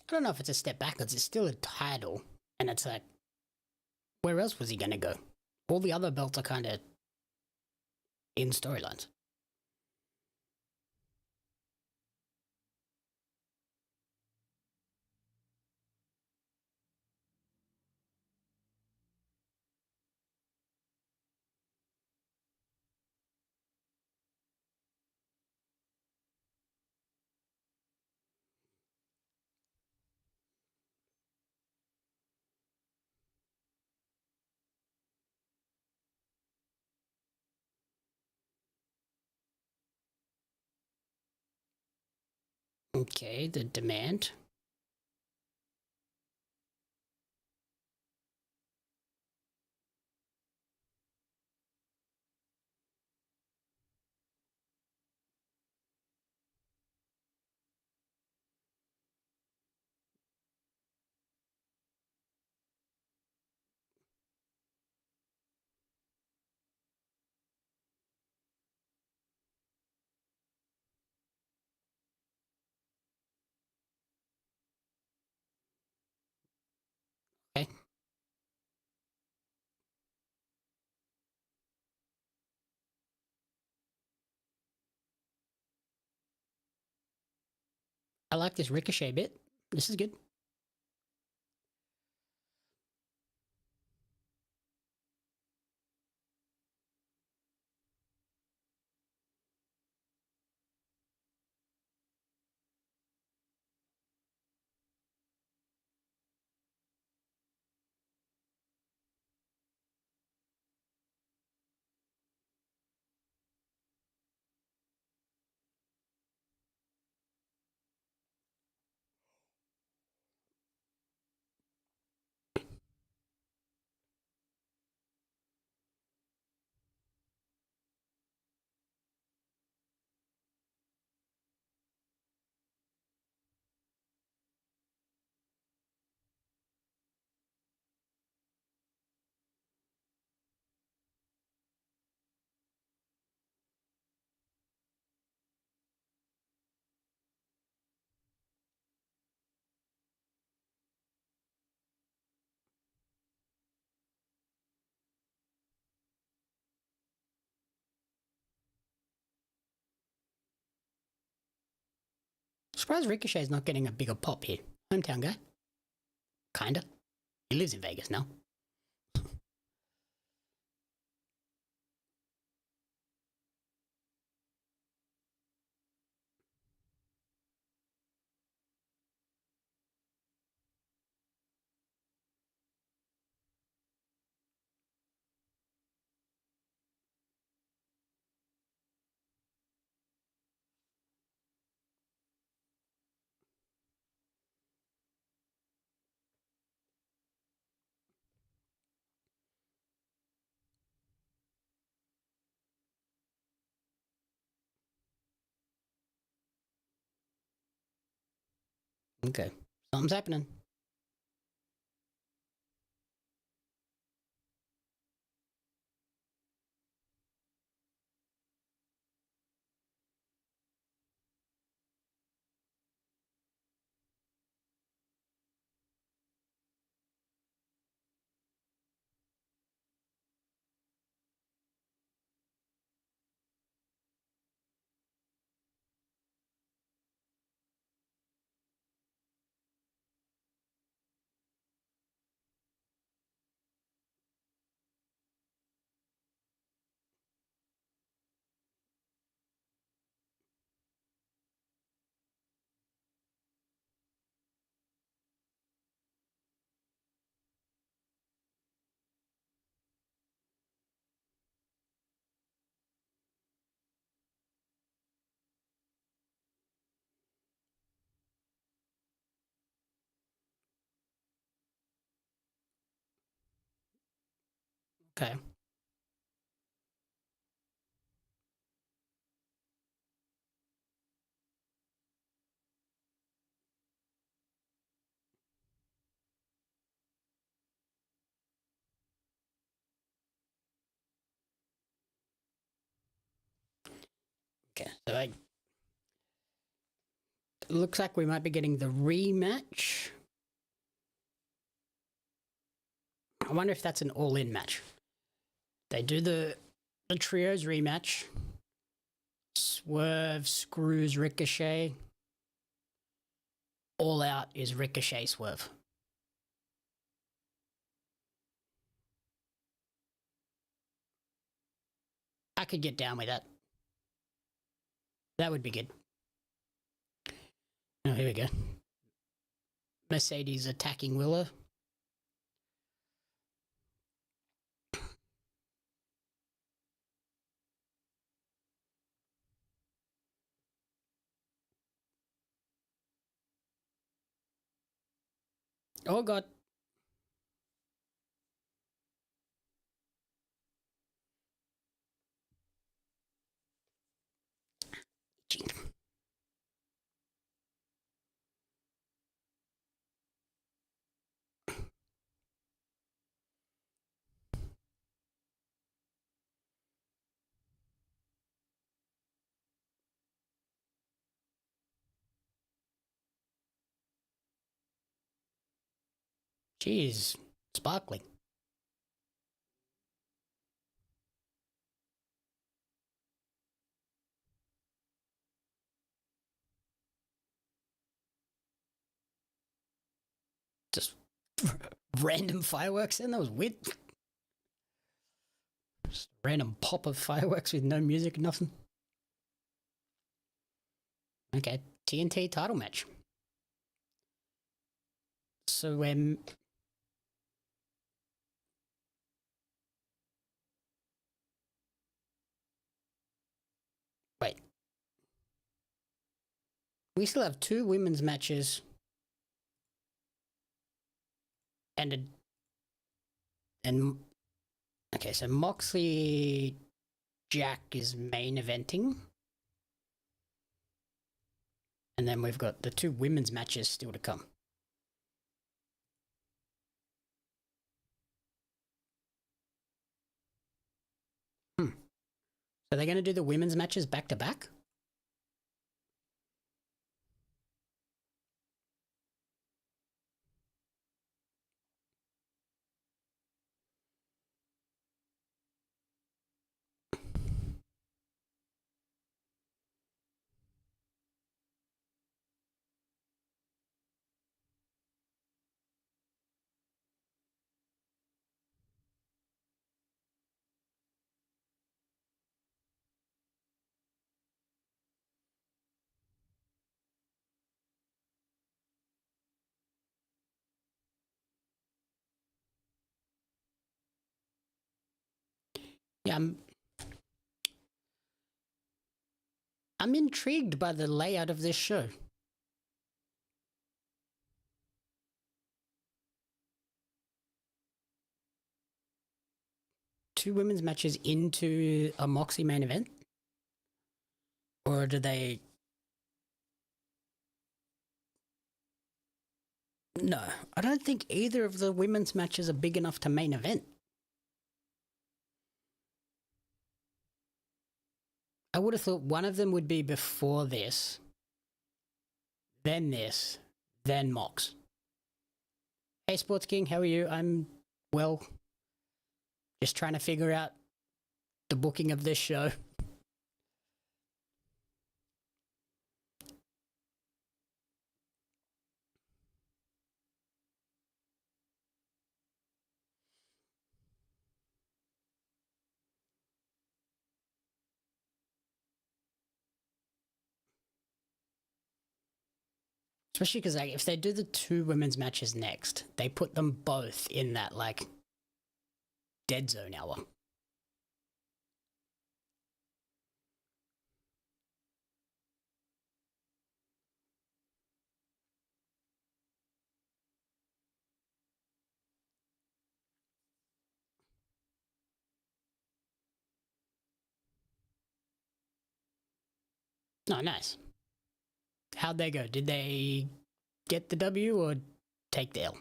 I don't know if it's a step backwards. It's still a title, and it's like, where else was he going to go? All the other belts are kind of in storylines. Okay, the demand. I like this Ricochet bit. This is good. Surprised Ricochet's not getting a bigger pop here. Hometown guy. Kinda. He lives in Vegas now. Okay. Something's happening. Okay. Okay. So it looks like we might be getting the rematch. I wonder if that's an all-in match. They do the trios rematch. Swerve screws Ricochet. All Out is Ricochet Swerve. I could get down with that. That would be good. Oh, here we go. Mercedes attacking Willow. Oh, God. Jeez. Sparkling. random fireworks in. That was weird. Just a random pop of fireworks with no music, nothing. Okay, TNT title match. So wait. We still have 2 women's matches and okay, so Moxley Jack is main eventing. And then we've got the 2 women's matches still to come. So they're going to do the women's matches back to back? Yeah, I'm intrigued by the layout of this show. Two women's matches into a Moxie main event? Or do they... No, I don't think either of the women's matches are big enough to main event. I would have thought one of them would be before this, then Mox. Hey Sports King, how are you? I'm well. Just trying to figure out the booking of this show. Especially because like, if they do the 2 women's matches next, they put them both in that like dead zone hour. Oh, nice. How'd they go? Did they get the W or take the L?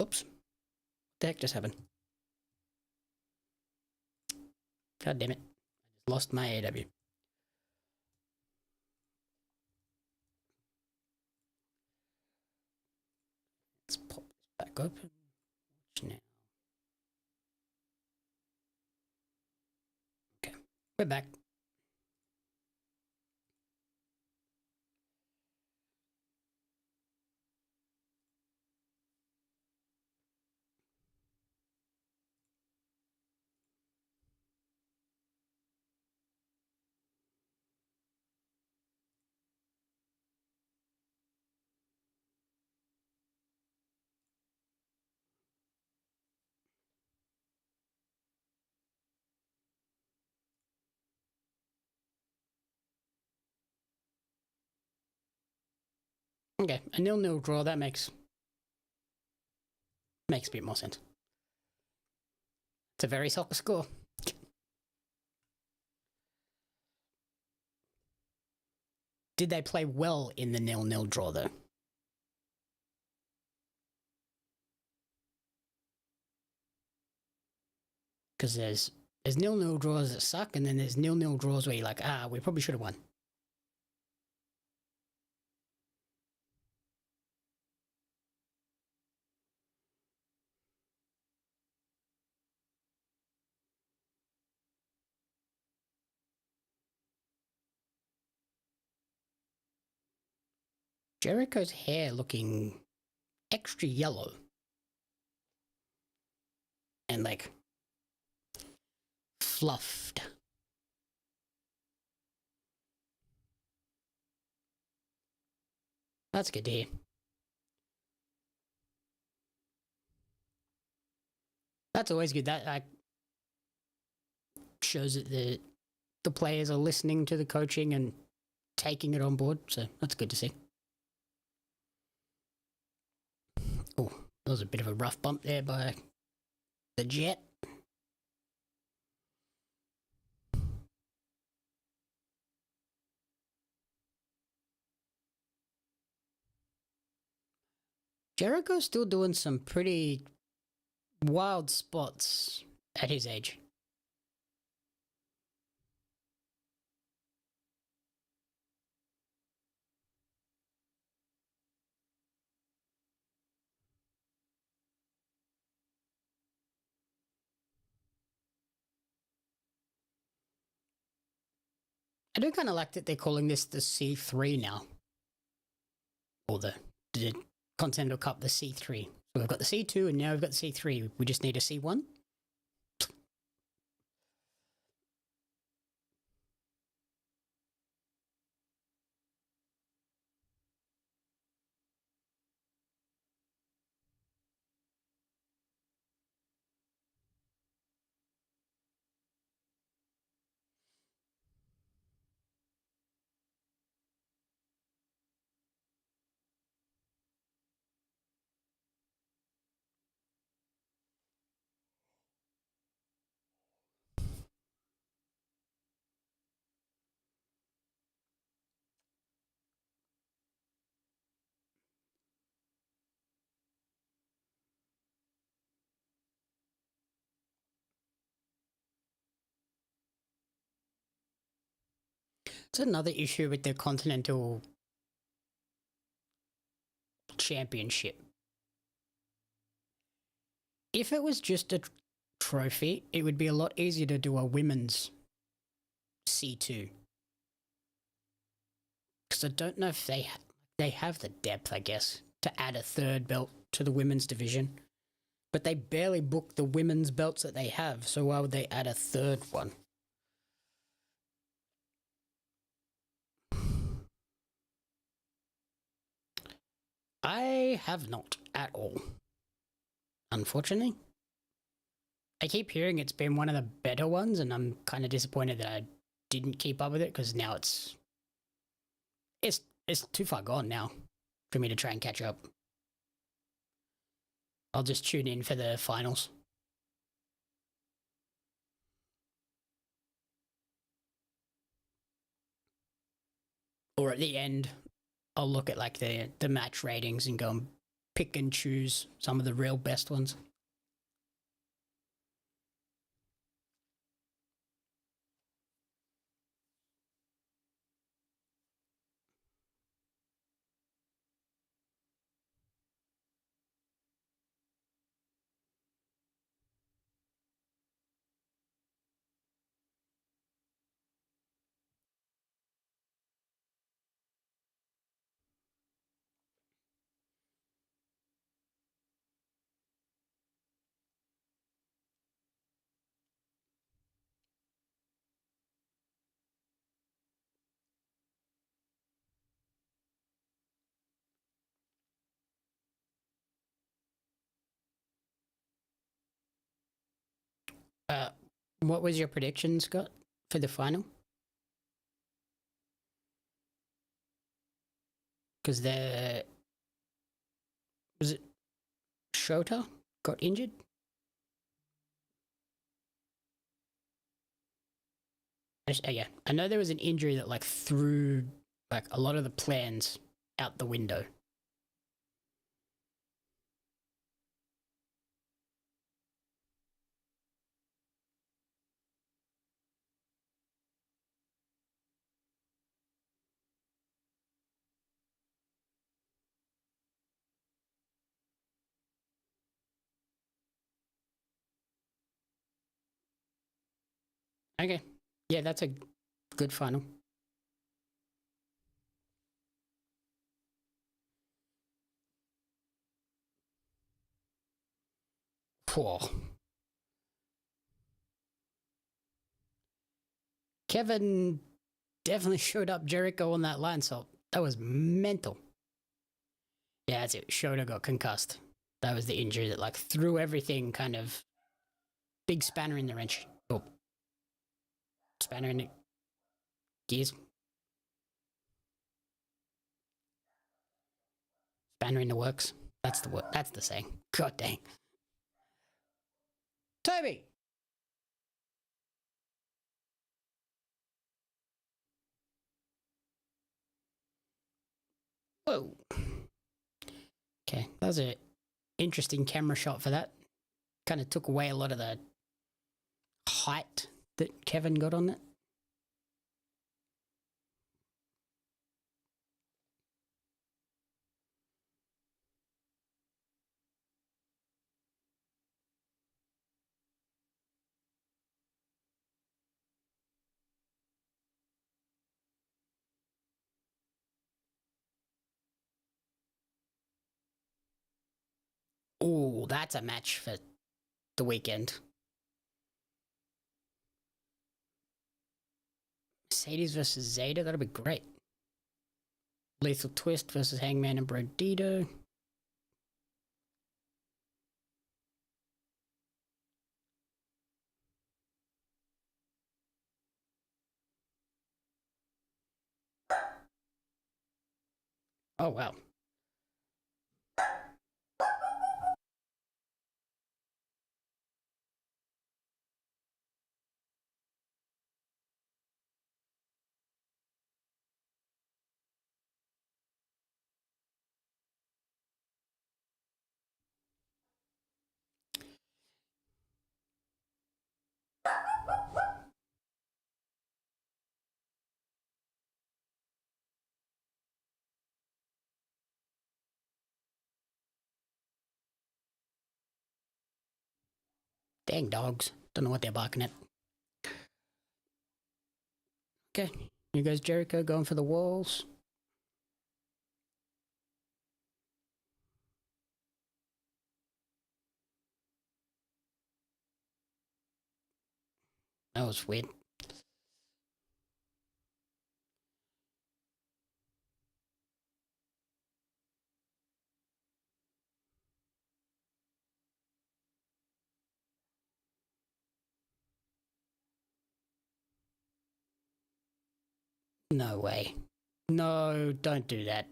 Oops. What the heck just happened? God damn it. I just lost my AEW. Let's pop this back open. Watch now. Okay, we're back. Okay, a 0-0 draw, that makes a bit more sense. It's a very soccer score. Did they play well in the 0-0 draw though? Because there's 0-0 draws that suck, and then there's 0-0 draws where you're like, we probably should have won. Jericho's hair looking extra yellow. And like fluffed. That's good to hear. That's always good. That shows that the players are listening to the coaching and taking it on board. So that's good to see. Oh, that was a bit of a rough bump there by the Jet. Jericho's still doing some pretty wild spots at his age. I do kind of like that they're calling this the C3 now. Or the Continental Cup, the C3. So we've got the C2 and now we've got the C3. We just need a C1. It's another issue with the Continental Championship. If it was just a trophy, it would be a lot easier to do a women's C2. Because I don't know if they have the depth, I guess, to add a third belt to the women's division. But they barely book the women's belts that they have, so why would they add a third one? I have not at all. Unfortunately. I keep hearing it's been one of the better ones, and I'm kind of disappointed that I didn't keep up with it, because now it's too far gone now for me to try and catch up. I'll just tune in for the finals. Or at the end, I'll look at like the match ratings and go and pick and choose some of the real best ones. What was your prediction, Scott, for the final? Because was it Shota got injured? Yeah, I know there was an injury that like threw like a lot of the plans out the window. Okay, yeah, that's a good final. Poor. Kevin definitely showed up Jericho on that line, so that was mental. Yeah, that's it. Shota got concussed. That was the injury that like threw everything kind of big spanner in the wrench. Oh, spanner in the gears. Spanner in the works. That's the word. That's the saying. God dang. Toby. Whoa. Okay, that was an interesting camera shot for that. Kind of took away a lot of the height that Kevin got on it. Oh, that's a match for the weekend. Mercedes versus Zeta, that'll be great. Lethal Twist versus Hangman and Brodito. Oh, wow. Dang dogs. Don't know what they're barking at. Okay, here goes Jericho going for the walls. That was weird. No way. No, don't do that.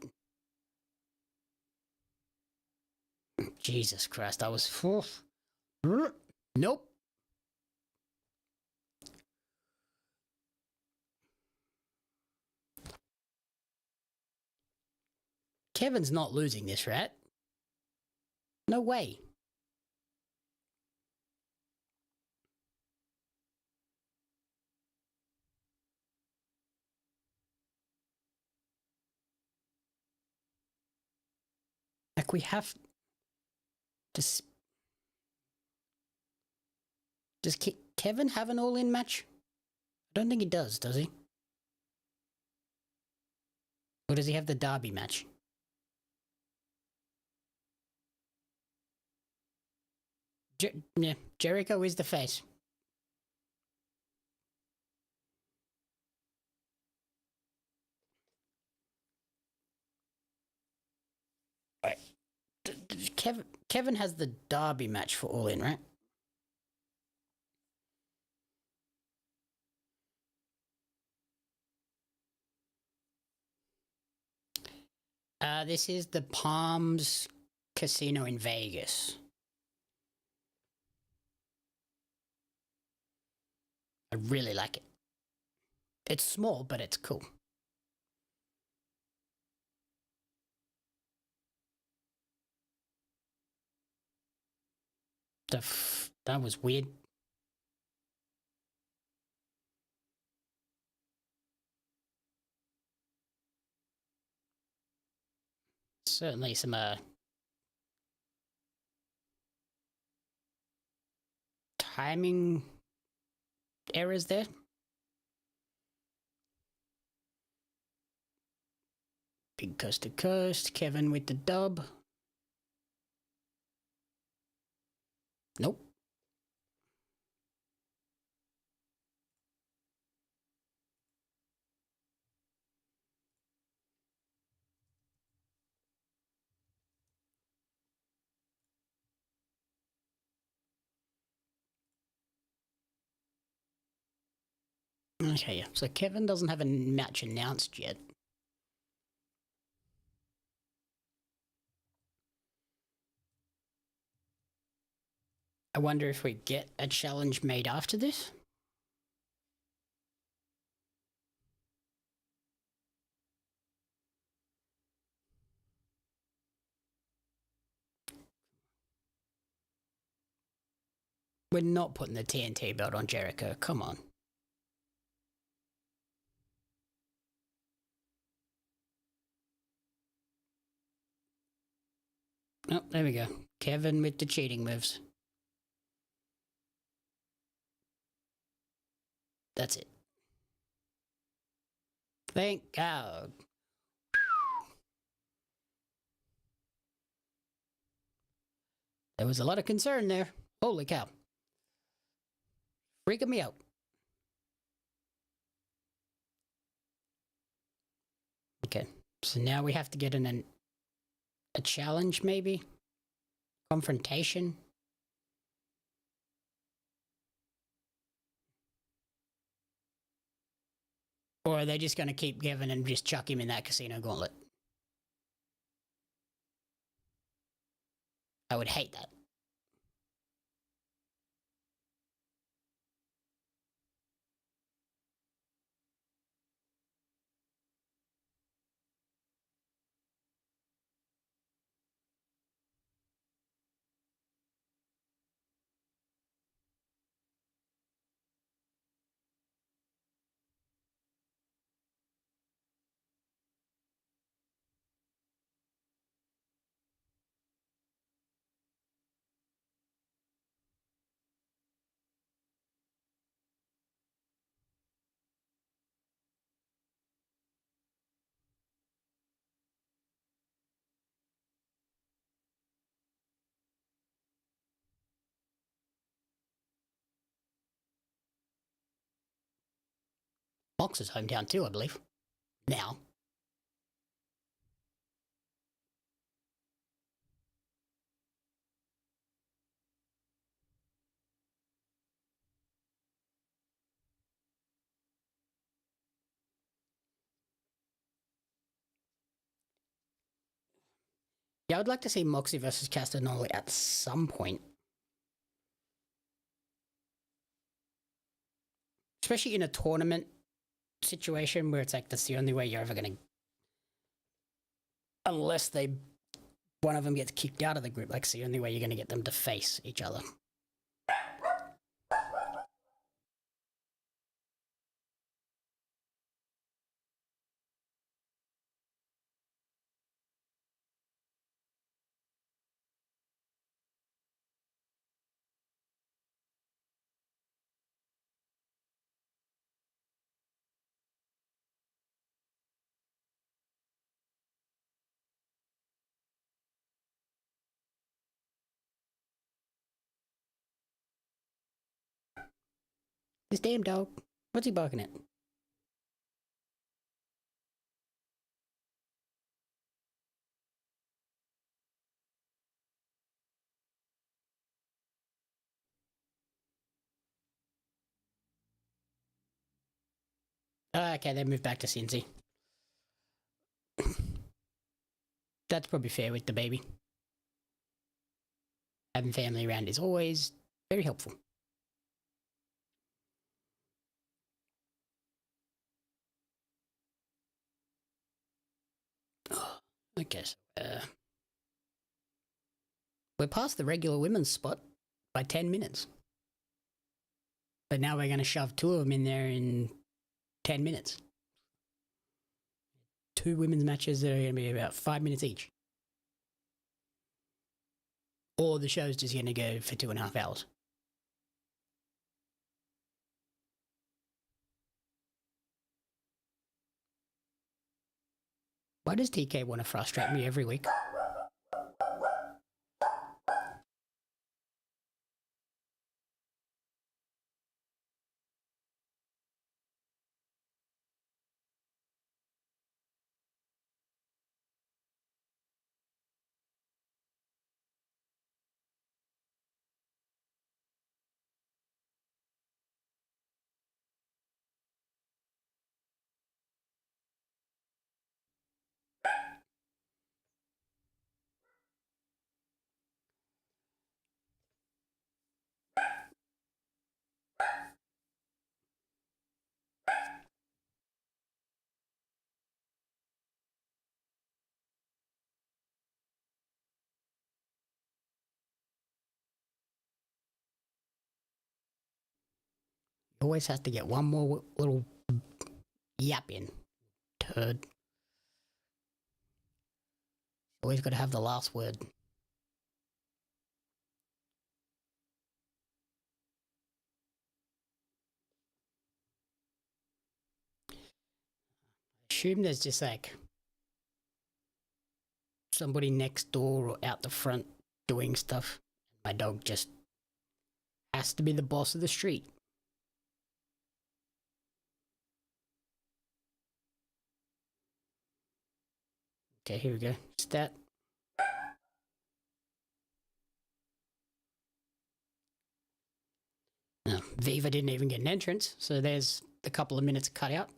Jesus Christ, I was... Nope. Kevin's not losing this, right? No way. Like, we have... Does Kevin have an all-in match? I don't think he does he? Or does he have the Derby match? Yeah, Jericho is the face. Right. Kevin has the Derby match for All In, right? This is the Palms Casino in Vegas. I really like it. It's small, but it's cool. That was weird. Certainly some timing errors there. Big coast to coast. Kevin with the dub. Nope. Okay, yeah. So Kevin doesn't have a match announced yet. I wonder if we get a challenge made after this. We're not putting the TNT belt on Jericho. Come on. Oh, there we go. Kevin with the cheating moves. That's it. Thank God. There was a lot of concern there. Holy cow. Freaking me out. Okay. So now we have to get in a challenge, maybe? Confrontation? Or are they just going to keep Kevin and just chuck him in that casino gauntlet? I would hate that. Mox's hometown too, I believe. Now. Yeah, I would like to see Moxie versus Castagnoli at some point. Especially in a tournament situation where it's like that's the only way you're ever going to... Unless one of them gets kicked out of the group, like it's the only way you're going to get them to face each other. This damn dog. What's he barking at? Okay, they moved back to Cincy. That's probably fair with the baby. Having family around is always very helpful. Okay, so we're past the regular women's spot by 10 minutes. But now we're going to shove two of them in there in 10 minutes. Two women's matches that are going to be about 5 minutes each. Or the show's just going to go for 2.5 hours. Why does TK want to frustrate me every week? You always have to get one more little yap in, turd. Always got to have the last word. Assume there's just like somebody next door or out the front doing stuff. My dog just has to be the boss of the street. Okay, here we go. Stat. No, Viva didn't even get an entrance, so there's a couple of minutes cut out.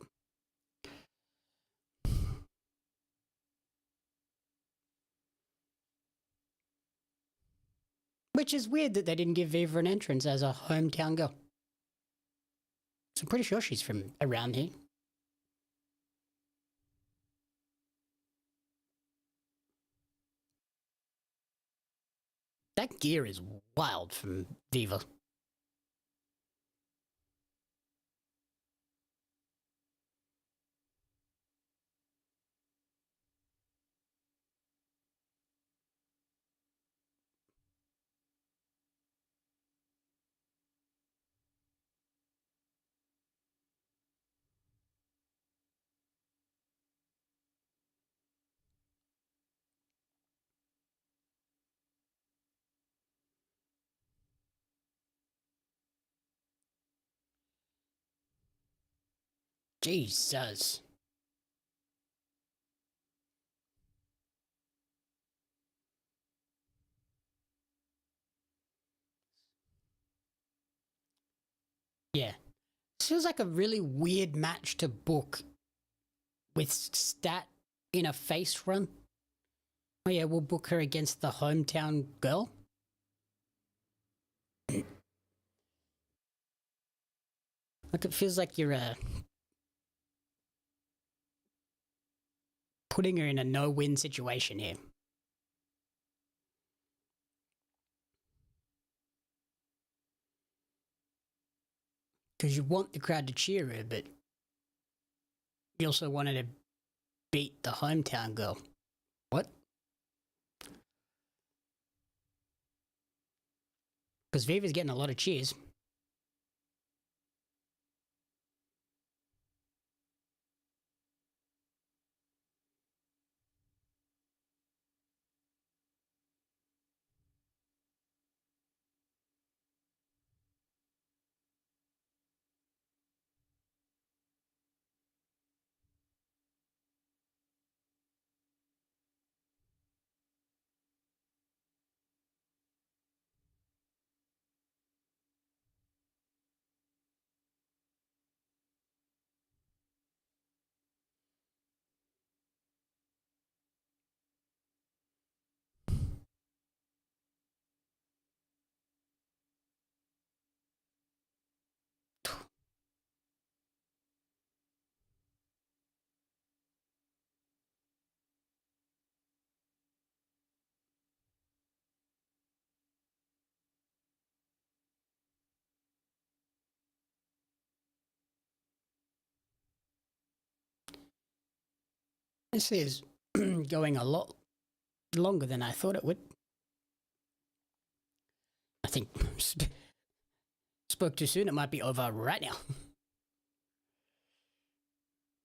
Which is weird that they didn't give Viva an entrance as a hometown girl. So I'm pretty sure she's from around here. That gear is wild from Viva. Jesus. Yeah. This feels like a really weird match to book with Stat in a face run. Oh yeah, we'll book her against the hometown girl. Like it feels like you're putting her in a no-win situation here. Because you want the crowd to cheer her, but you also wanted to beat the hometown girl. What? Because Viva's getting a lot of cheers. This is going a lot longer than I thought it would. I think spoke too soon. It might be over right now.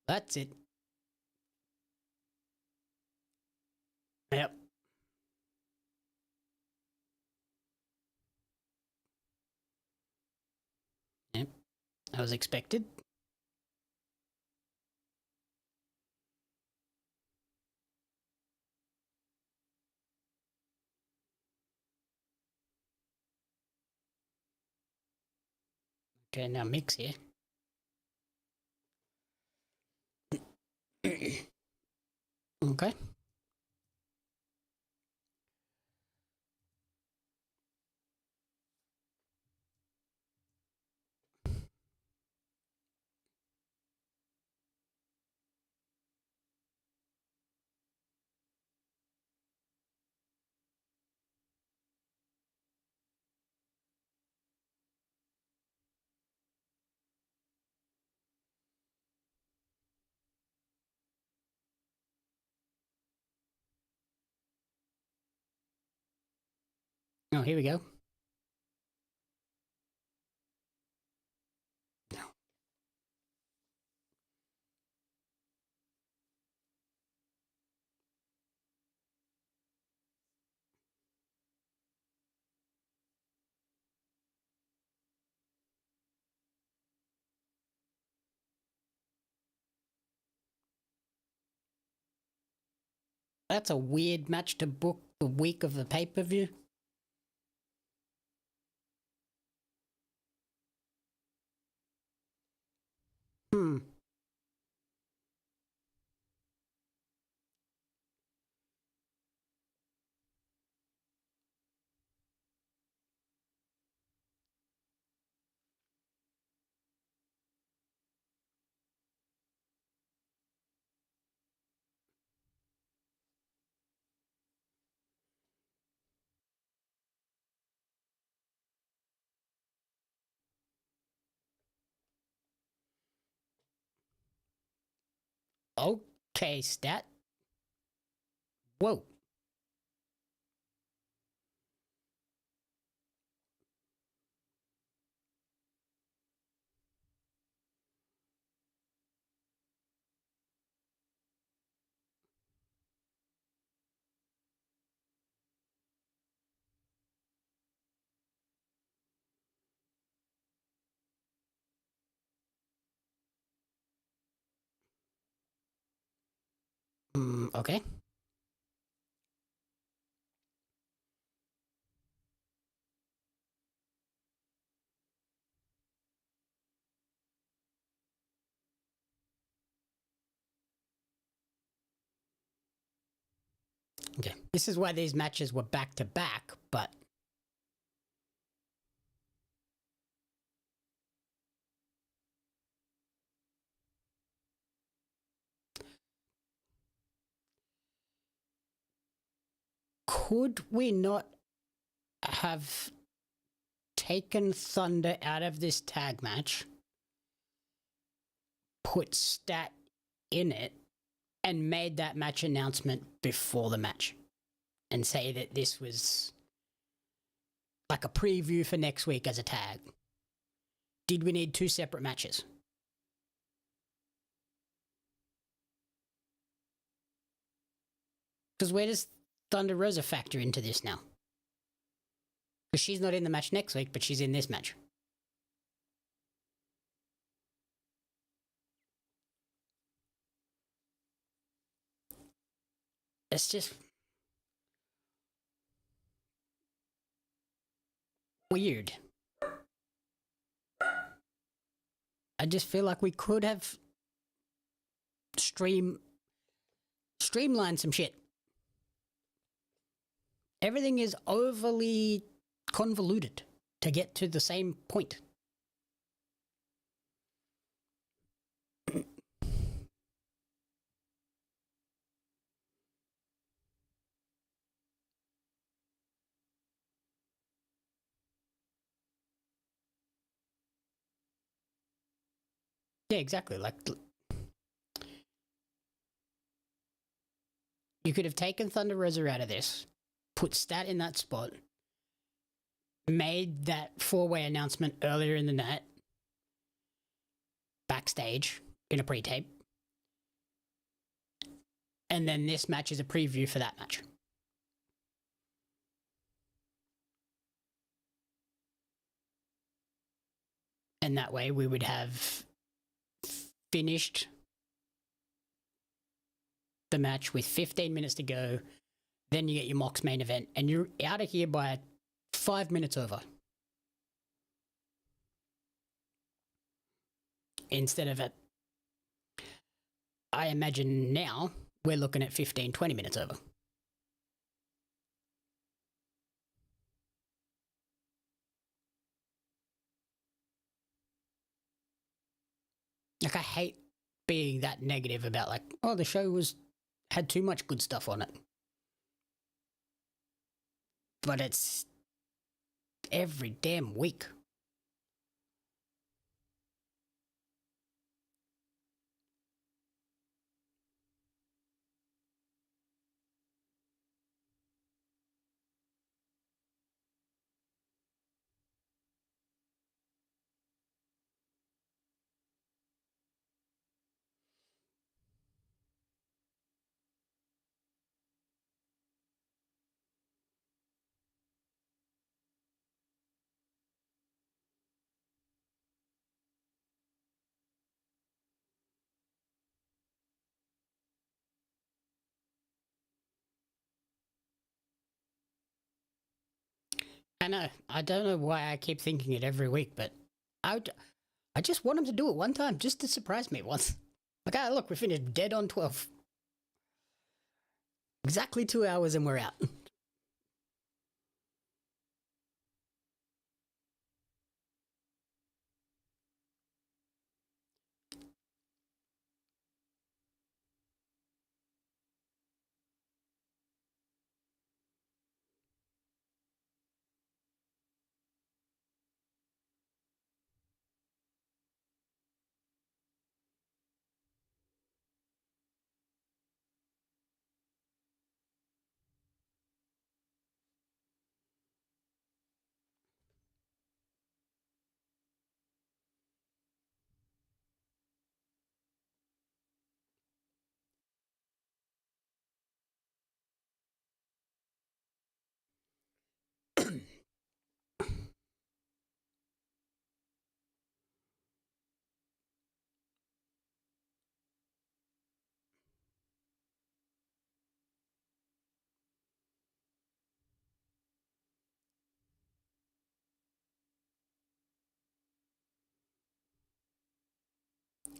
That's it. Yep. Yep. That was expected. Okay, now mix here. Okay. Oh, here we go. That's a weird match to book the week of the pay-per-view. Okay, stat. Whoa. Okay. Okay. This is why these matches were back to back, but could we not have taken Thunder out of this tag match, put Stat in it, and made that match announcement before the match? And say that this was like a preview for next week as a tag. Did we need two separate matches? Because where does Thunder Rosa factor into this now? Because she's not in the match next week, but she's in this match. It's just weird. I just feel like we could have streamlined some shit. Everything is overly convoluted to get to the same point. Yeah, exactly. Like, you could have taken Thunder Rosa out of this, put Stat in that spot, made that four-way announcement earlier in the night, backstage, in a pre-tape, and then this match is a preview for that match. And that way we would have finished the match with 15 minutes to go. Then you get your Mox main event, and you're out of here by 5 minutes over. Instead of I imagine now we're looking at 15, 20 minutes over. Like, I hate being that negative about, like, oh, the show had too much good stuff on it. But it's every damn week. I know. I don't know why I keep thinking it every week, but I just want him to do it one time, just to surprise me once. Like, ah, look, we finished dead on 12. Exactly 2 hours and we're out.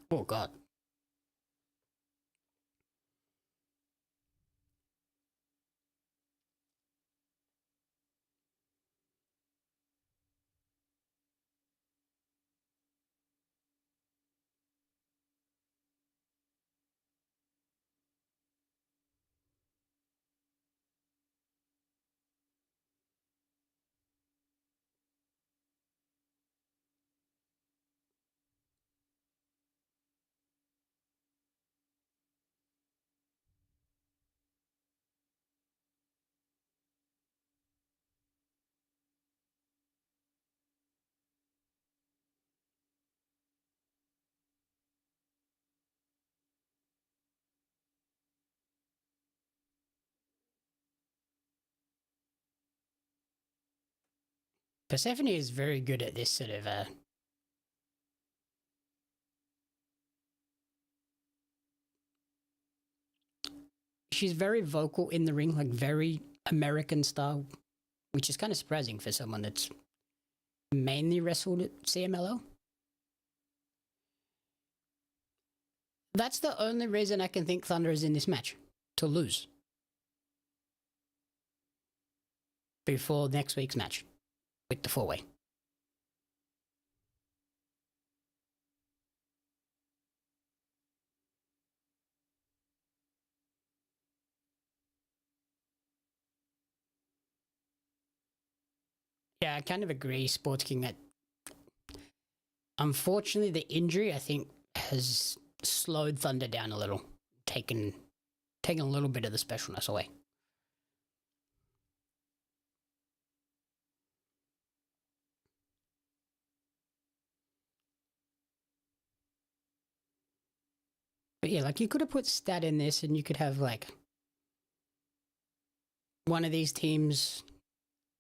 Oh, God. Persephone is very good at this sort of she's very vocal in the ring, like very American style, which is kind of surprising for someone that's mainly wrestled at CMLL. That's the only reason I can think Thunder is in this match, to lose before next week's match with the 4-way. Yeah, I kind of agree, Sports King, that unfortunately the injury, I think, has slowed Thunder down a little, taken a little bit of the specialness away. But yeah, like you could have put Stat in this and you could have like one of these teams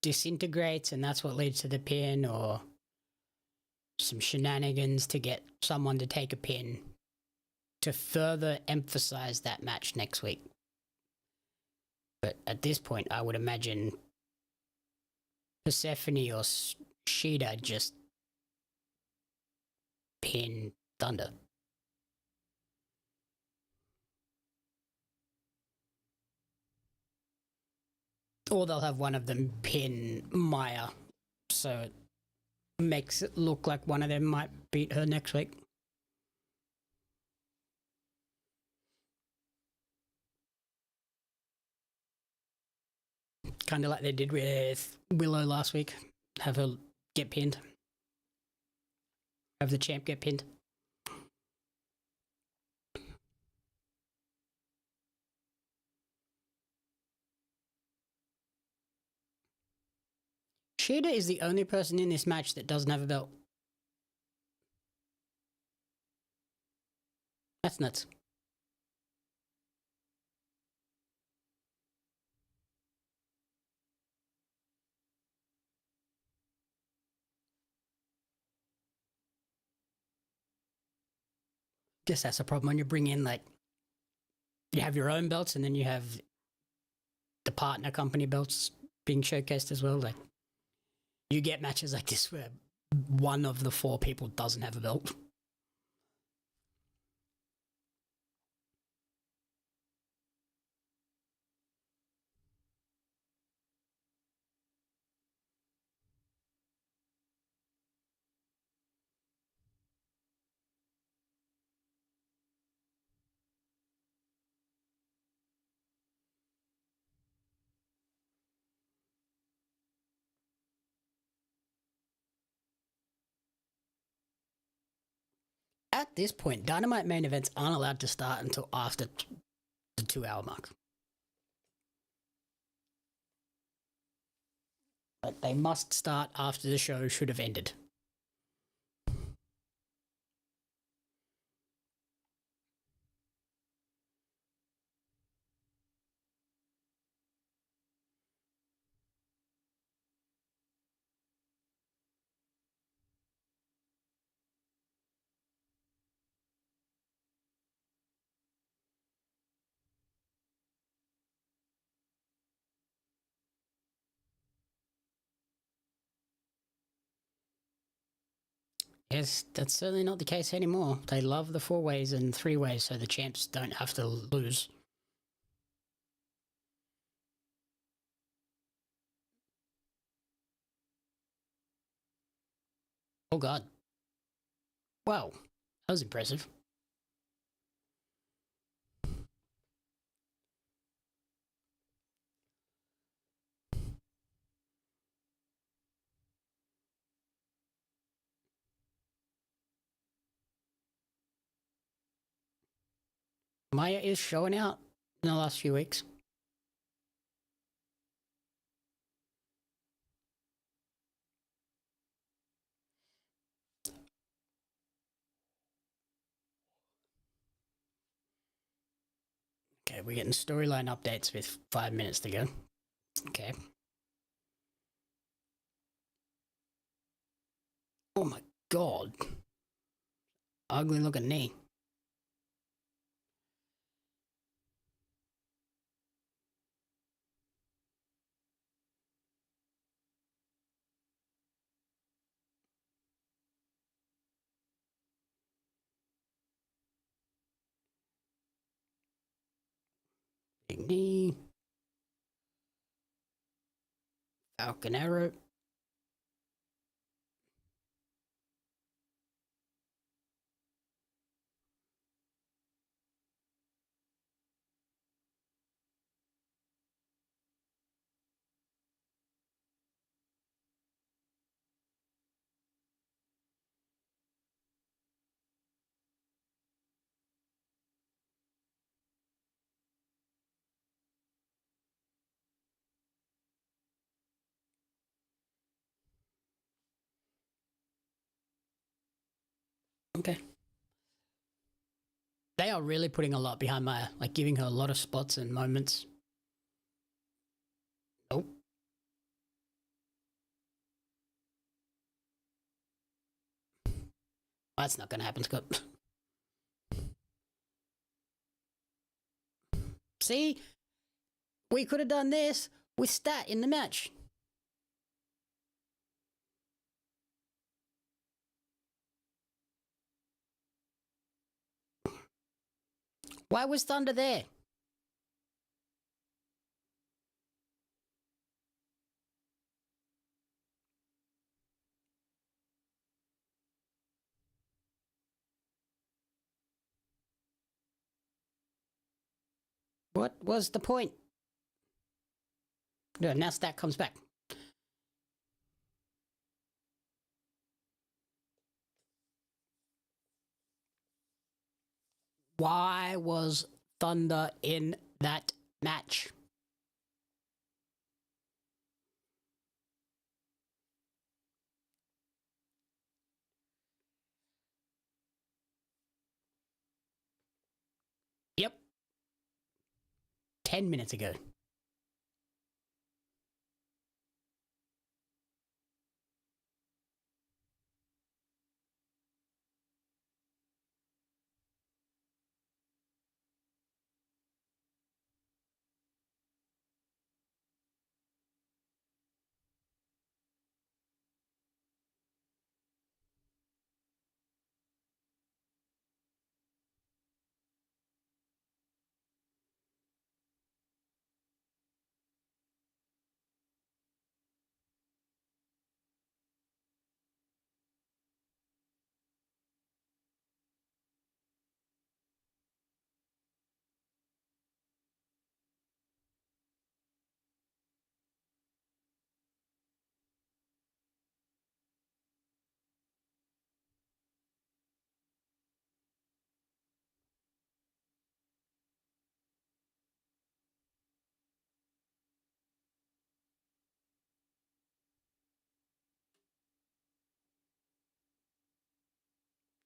disintegrates and that's what leads to the pin, or some shenanigans to get someone to take a pin to further emphasize that match next week. But at this point, I would imagine Persephone or Shida just pin Thunder. Or they'll have one of them pin Maya, so it makes it look like one of them might beat her next week. Kind of like they did with Willow last week. Have her get pinned. Have the champ get pinned. Shida is the only person in this match that doesn't have a belt. That's nuts. Guess that's a problem when you bring in, like, you have your own belts and then you have the partner company belts being showcased as well. Like, You get matches like this where one of the 4 people doesn't have a belt. At this point, Dynamite main events aren't allowed to start until after the 2-hour mark. But they must start after the show should have ended. Yes, that's certainly not the case anymore. They love the 4-ways and 3-ways so the champs don't have to lose. Oh god. Wow, that was impressive. Maya is showing out in the last few weeks. Okay, we're getting storyline updates with 5 minutes to go. Okay. Oh my god. Ugly looking knee. Big knee. Falcon arrow. Okay. They are really putting a lot behind Maya, like giving her a lot of spots and moments. Nope. That's not going to happen, Scott. See? We could have done this with Stat in the match. Why was Thunder there? What was the point? No, now Stat comes back. Why was Thunder in that match? Yep. 10 minutes ago.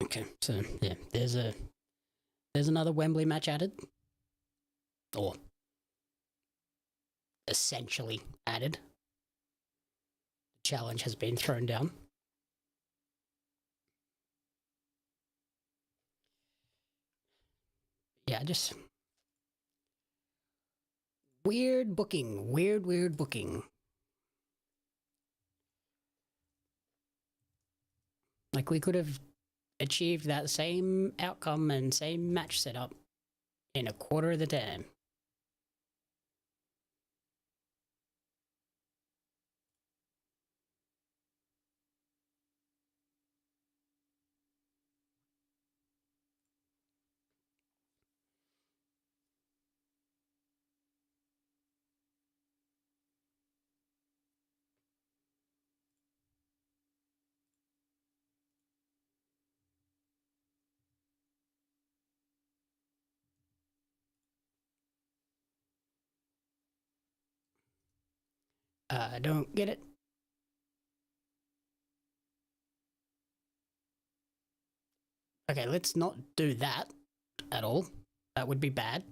Okay, so yeah, there's another Wembley match added, or essentially added. The challenge has been thrown down. Yeah, just weird booking, weird booking. Like we could have achieved that same outcome and same match setup in a quarter of the time. I don't get it. Okay, let's not do that at all. That would be bad.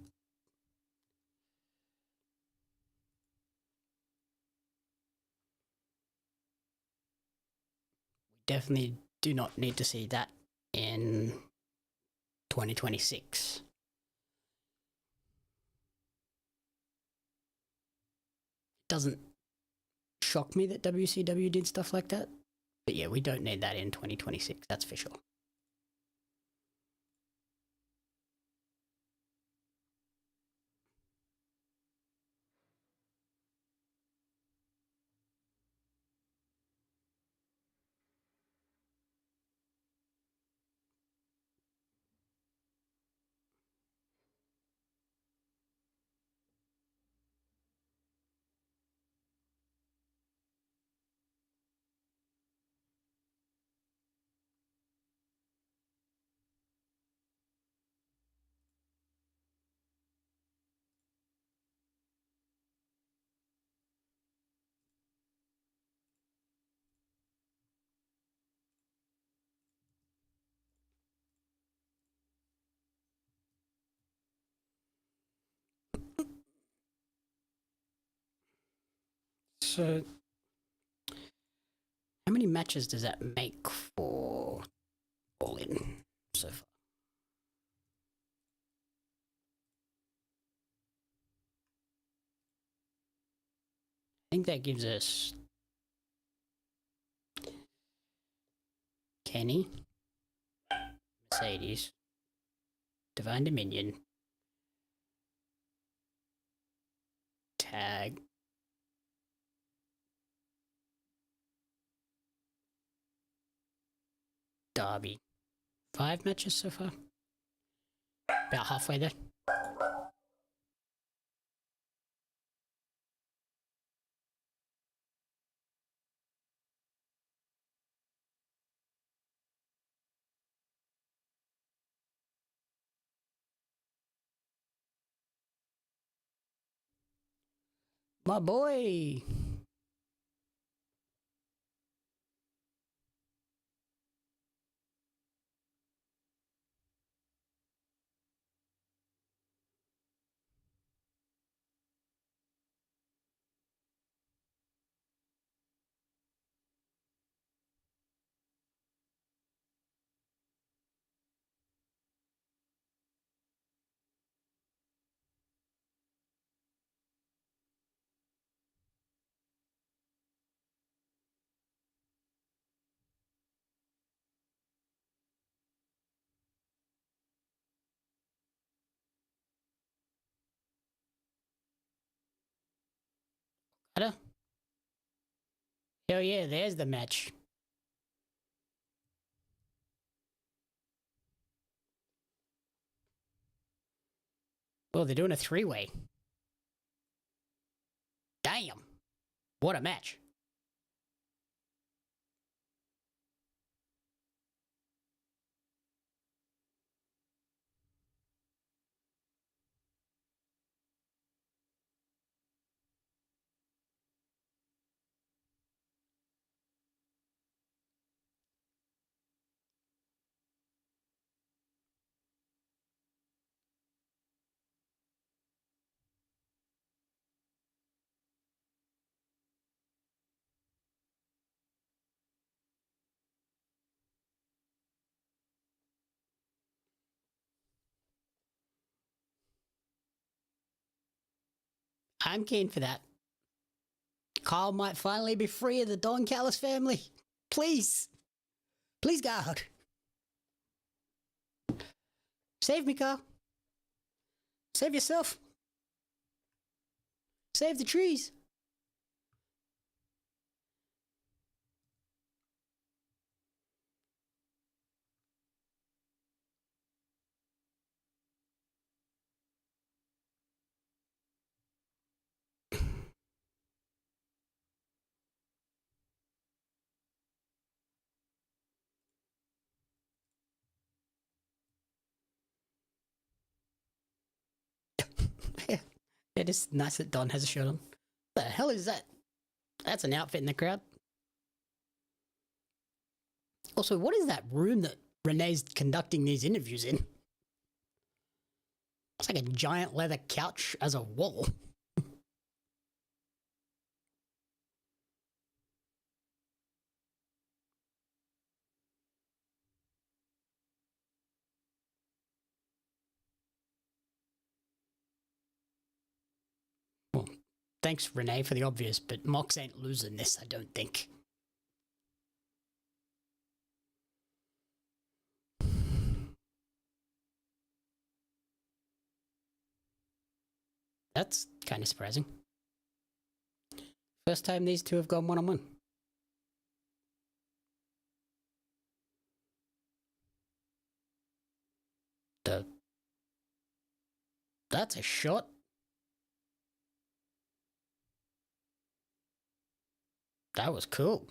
We definitely do not need to see that in 2026. It doesn't shock me that WCW did stuff like that. But yeah, we don't need that in 2026, that's for sure. So, how many matches does that make for All In so far? I think that gives us Kenny, Mercedes, Divine Dominion, Tag, Derby. 5 matches so far? About halfway there. My boy! Hell yeah, there's the match. Well, they're doing a 3-way. Damn! What a match. I'm keen for that. Kyle might finally be free of the Don Callis family. Please. Please, God. Save me, Kyle. Save yourself. Save the trees. Yeah. It is nice that Don has a shirt on. What the hell is that? That's an outfit in the crowd. Also, what is that room that Renee's conducting these interviews in? It's like a giant leather couch as a wall. Well, thanks, Renee, for the obvious, but Mox ain't losing this, I don't think. That's kind of surprising. First time these two have gone one-on-one. That's a shot. That was cool.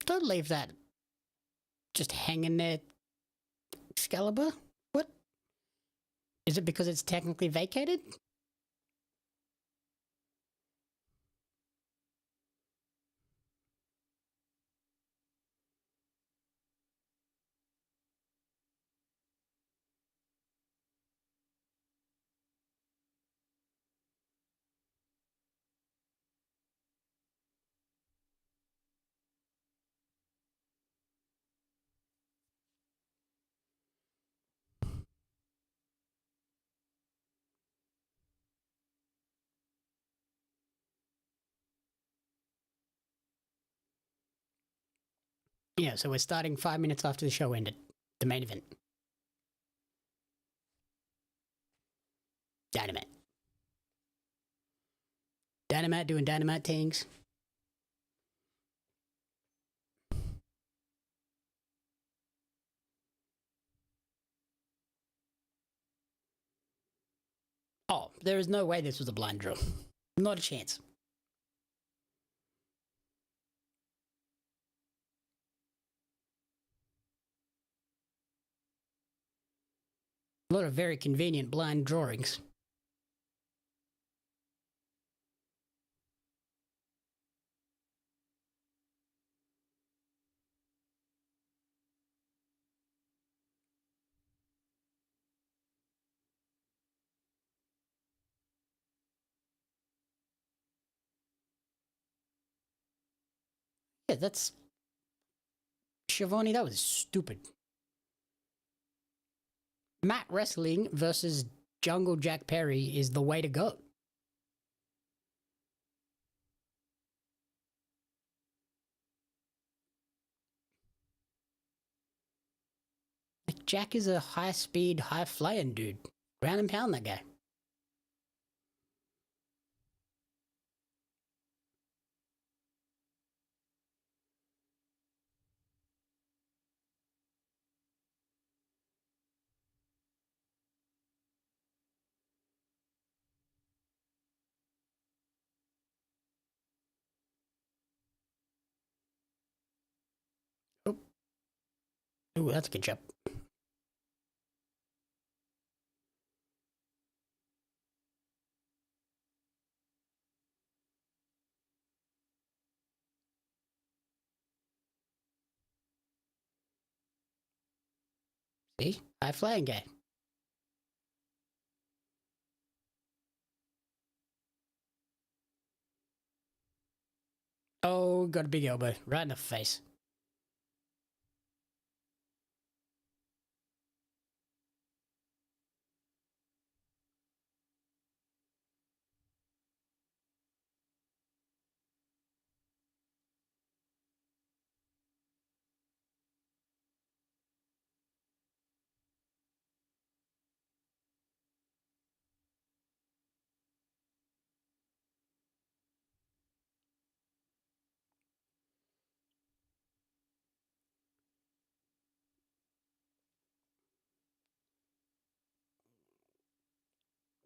Don't leave that just hanging there, Excalibur. What? Is it because it's technically vacated? Yeah, so we're starting 5 minutes after the show ended. The main event. Dynamite. Dynamite doing dynamite things. Oh, there is no way this was a blind draw. Not a chance. A lot of very convenient blind drawings. Yeah, that's... Schiavone, that was stupid. Mat Wrestling versus Jungle Jack Perry is the way to go. Like, Jack is a high-speed, high-flying dude. Ground and pound that guy. Ooh, that's a good job. See? High flying guy. Oh, got a big elbow. Right in the face.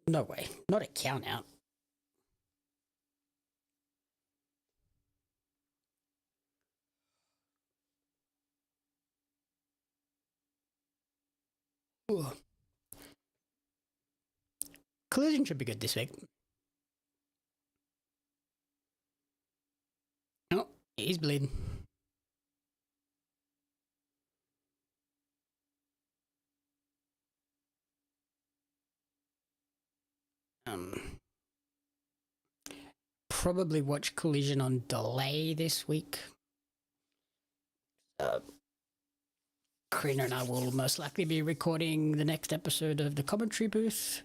No way. Not a count out. Ooh. Collision should be good this week. Oh, he's bleeding. Probably watch Collision on delay this week. Karina and I will most likely be recording the next episode of the commentary booth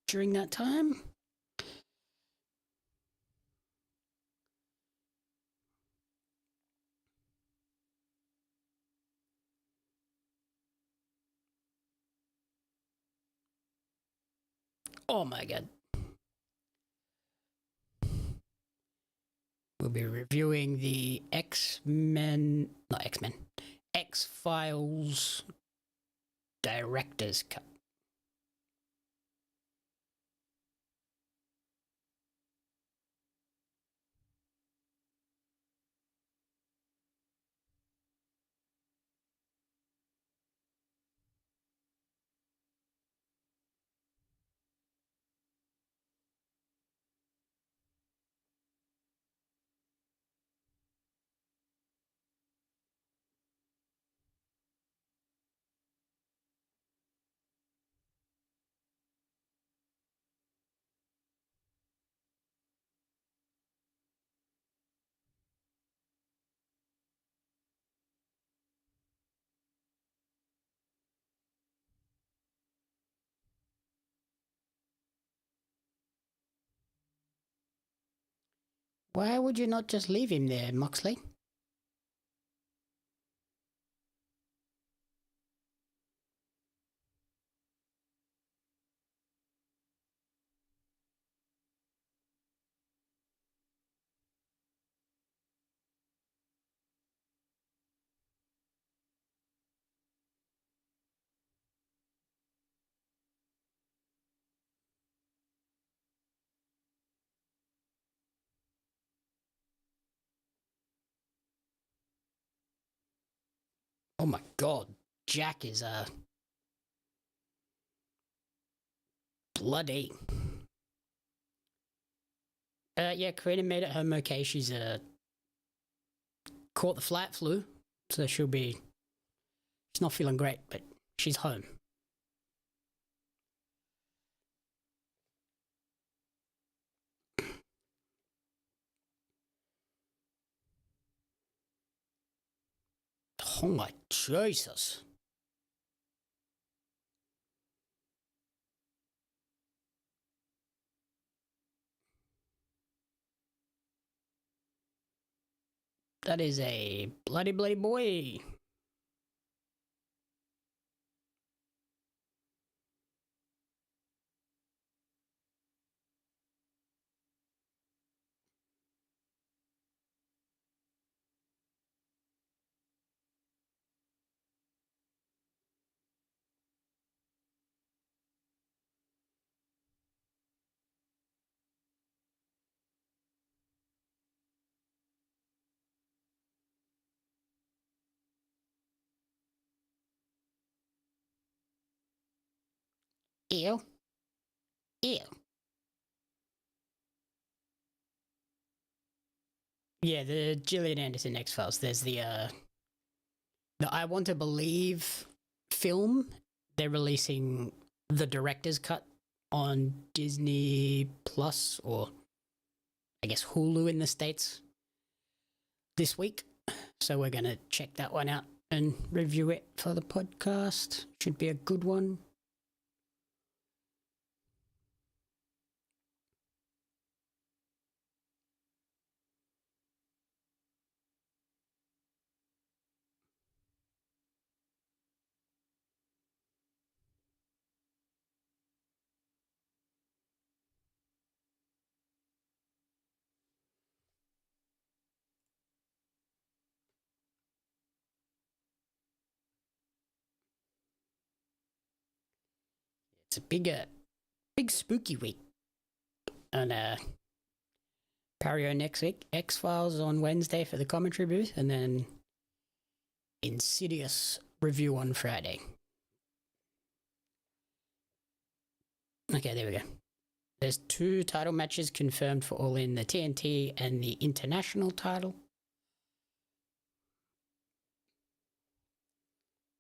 during that time. Oh my god. We'll be reviewing the X-Men, not X-Men, X-Files Director's Cut. Why would you not just leave him there, Moxley? Oh my god, Jack is bloody. Yeah, Karina made it home okay. She's caught the flat flu, so she's not feeling great, but she's home. Oh my Jesus. That is a bloody boy. Ew. Ew. Yeah, the Gillian Anderson X-Files. There's the I Want to Believe film. They're releasing the director's cut on Disney Plus, or I guess Hulu in the States, this week. So we're going to check that one out and review it for the podcast. Should be a good one. It's a big spooky week. And Pario next week, X-Files on Wednesday for the commentary booth, and then Insidious review on Friday. Okay, there we go. There's 2 title matches confirmed for All In, the TNT and the International title.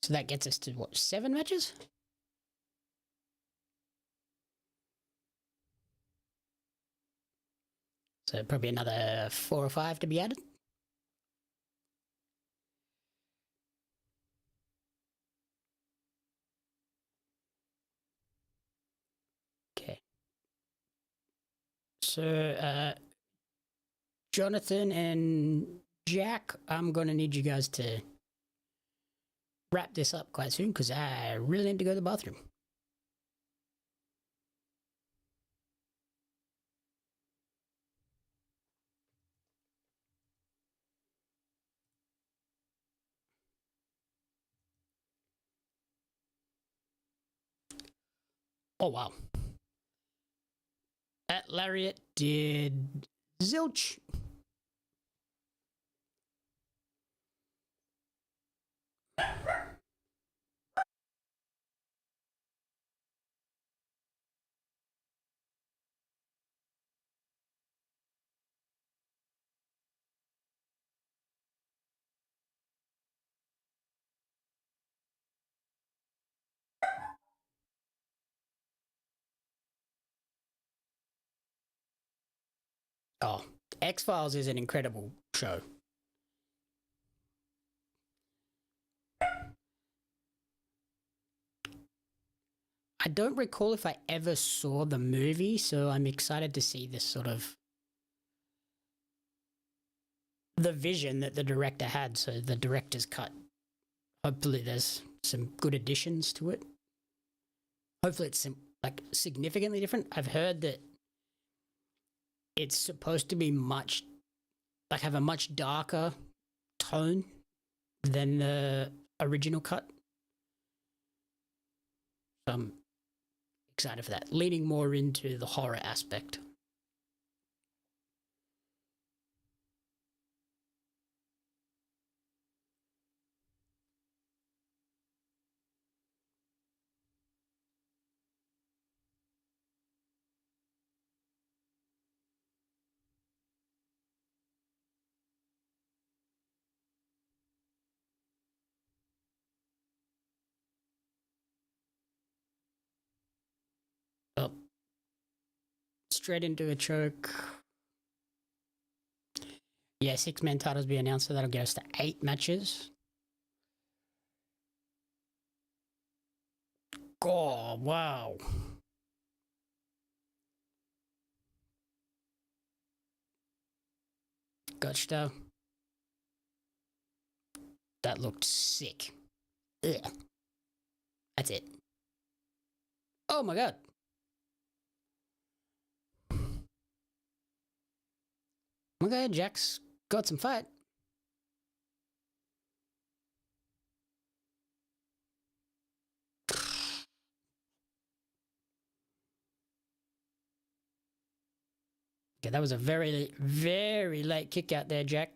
So that gets us to, what, 7 matches? So probably another 4 or 5 to be added. Okay. So, Jonathan and Jack, I'm going to need you guys to wrap this up quite soon because I really need to go to the bathroom. Oh, wow. That Lariat did zilch. Oh, X-Files is an incredible show. I don't recall if I ever saw the movie, so I'm excited to see this sort of the vision that the director had. So the director's cut. Hopefully there's some good additions to it. Hopefully it's like significantly different. I've heard that it's supposed to be much, like have a much darker tone than the original cut. So I'm excited for that. Leaning more into the horror aspect. Oh, straight into a choke. Yeah, 6-man titles be announced, so that'll get us to 8 matches. Oh, wow. Gotcha. That looked sick. Ugh. That's it. Oh my god. Okay, Jack's got some fight. Okay, that was a very, very late kick out there, Jack.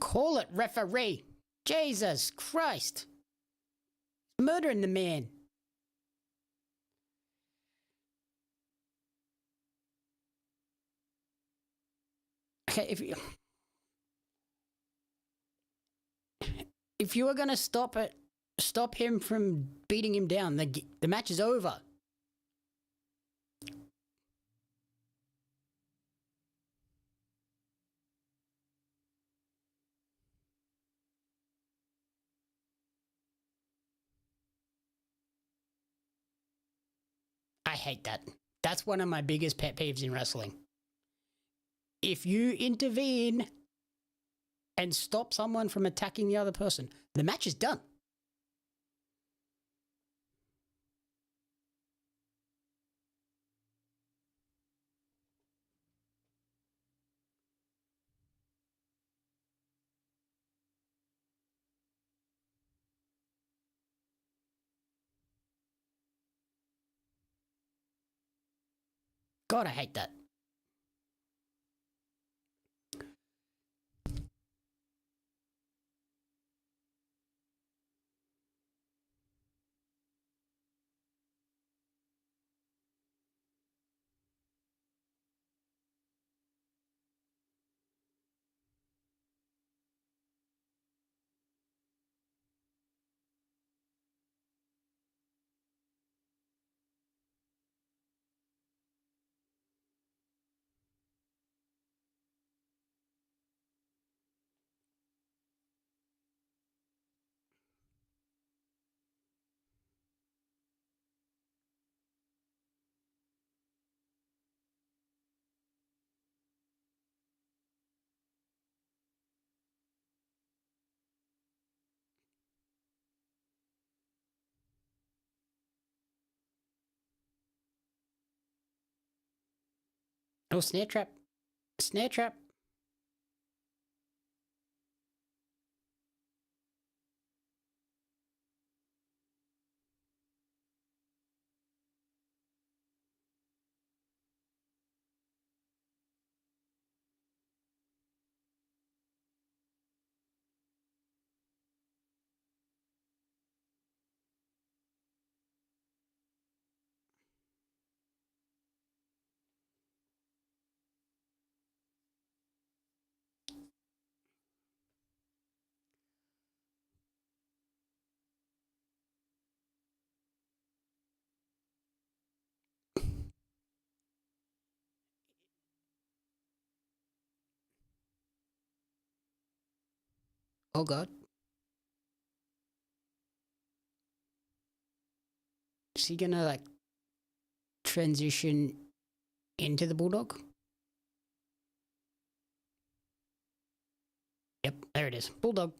Call it, referee. Jesus Christ. Murdering the man. Okay, if you were going to stop him from beating him down, the match is over. I hate that. That's one of my biggest pet peeves in wrestling. If you intervene and stop someone from attacking the other person, the match is done. God, I hate that. Oh, snare trap. Snare trap. Oh, God. Is he gonna, like, transition into the Bulldog? Yep, there it is. Bulldog.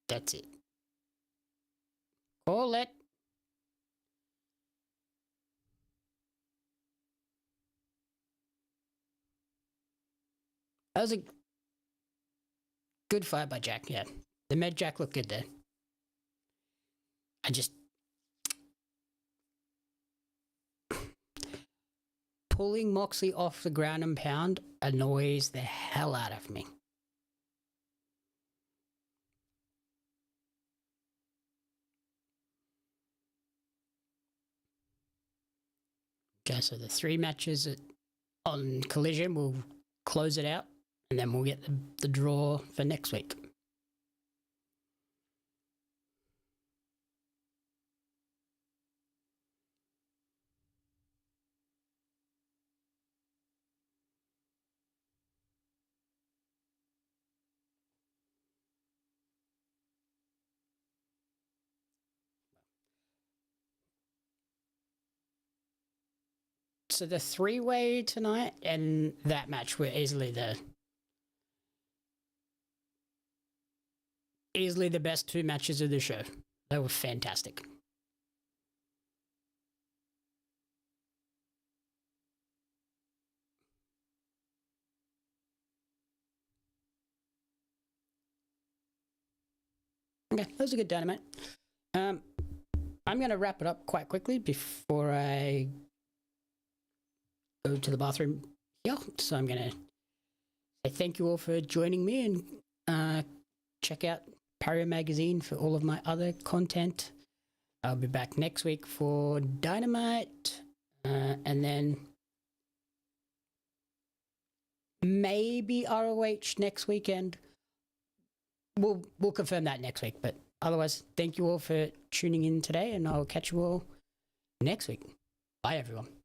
That's it. Call it. That was a good fight by Jack, yeah. The Med Jack looked good there. I just... Pulling Moxley off the ground and pound annoys the hell out of me. Okay, so the 3 matches on Collision, we'll close it out, and then we'll get the draw for next week. So the 3-way tonight and that match were easily the easily the best 2 matches of the show. They were fantastic. Okay, that was a good Dynamite. I'm going to wrap it up quite quickly before I go to the bathroom here. So I'm going to say thank you all for joining me, and check out Pario Magazine for all of my other content. I'll be back next week for Dynamite, and then maybe ROH next weekend. We'll confirm that next week, but otherwise, thank you all for tuning in today, and I'll catch you all next week. Bye, everyone.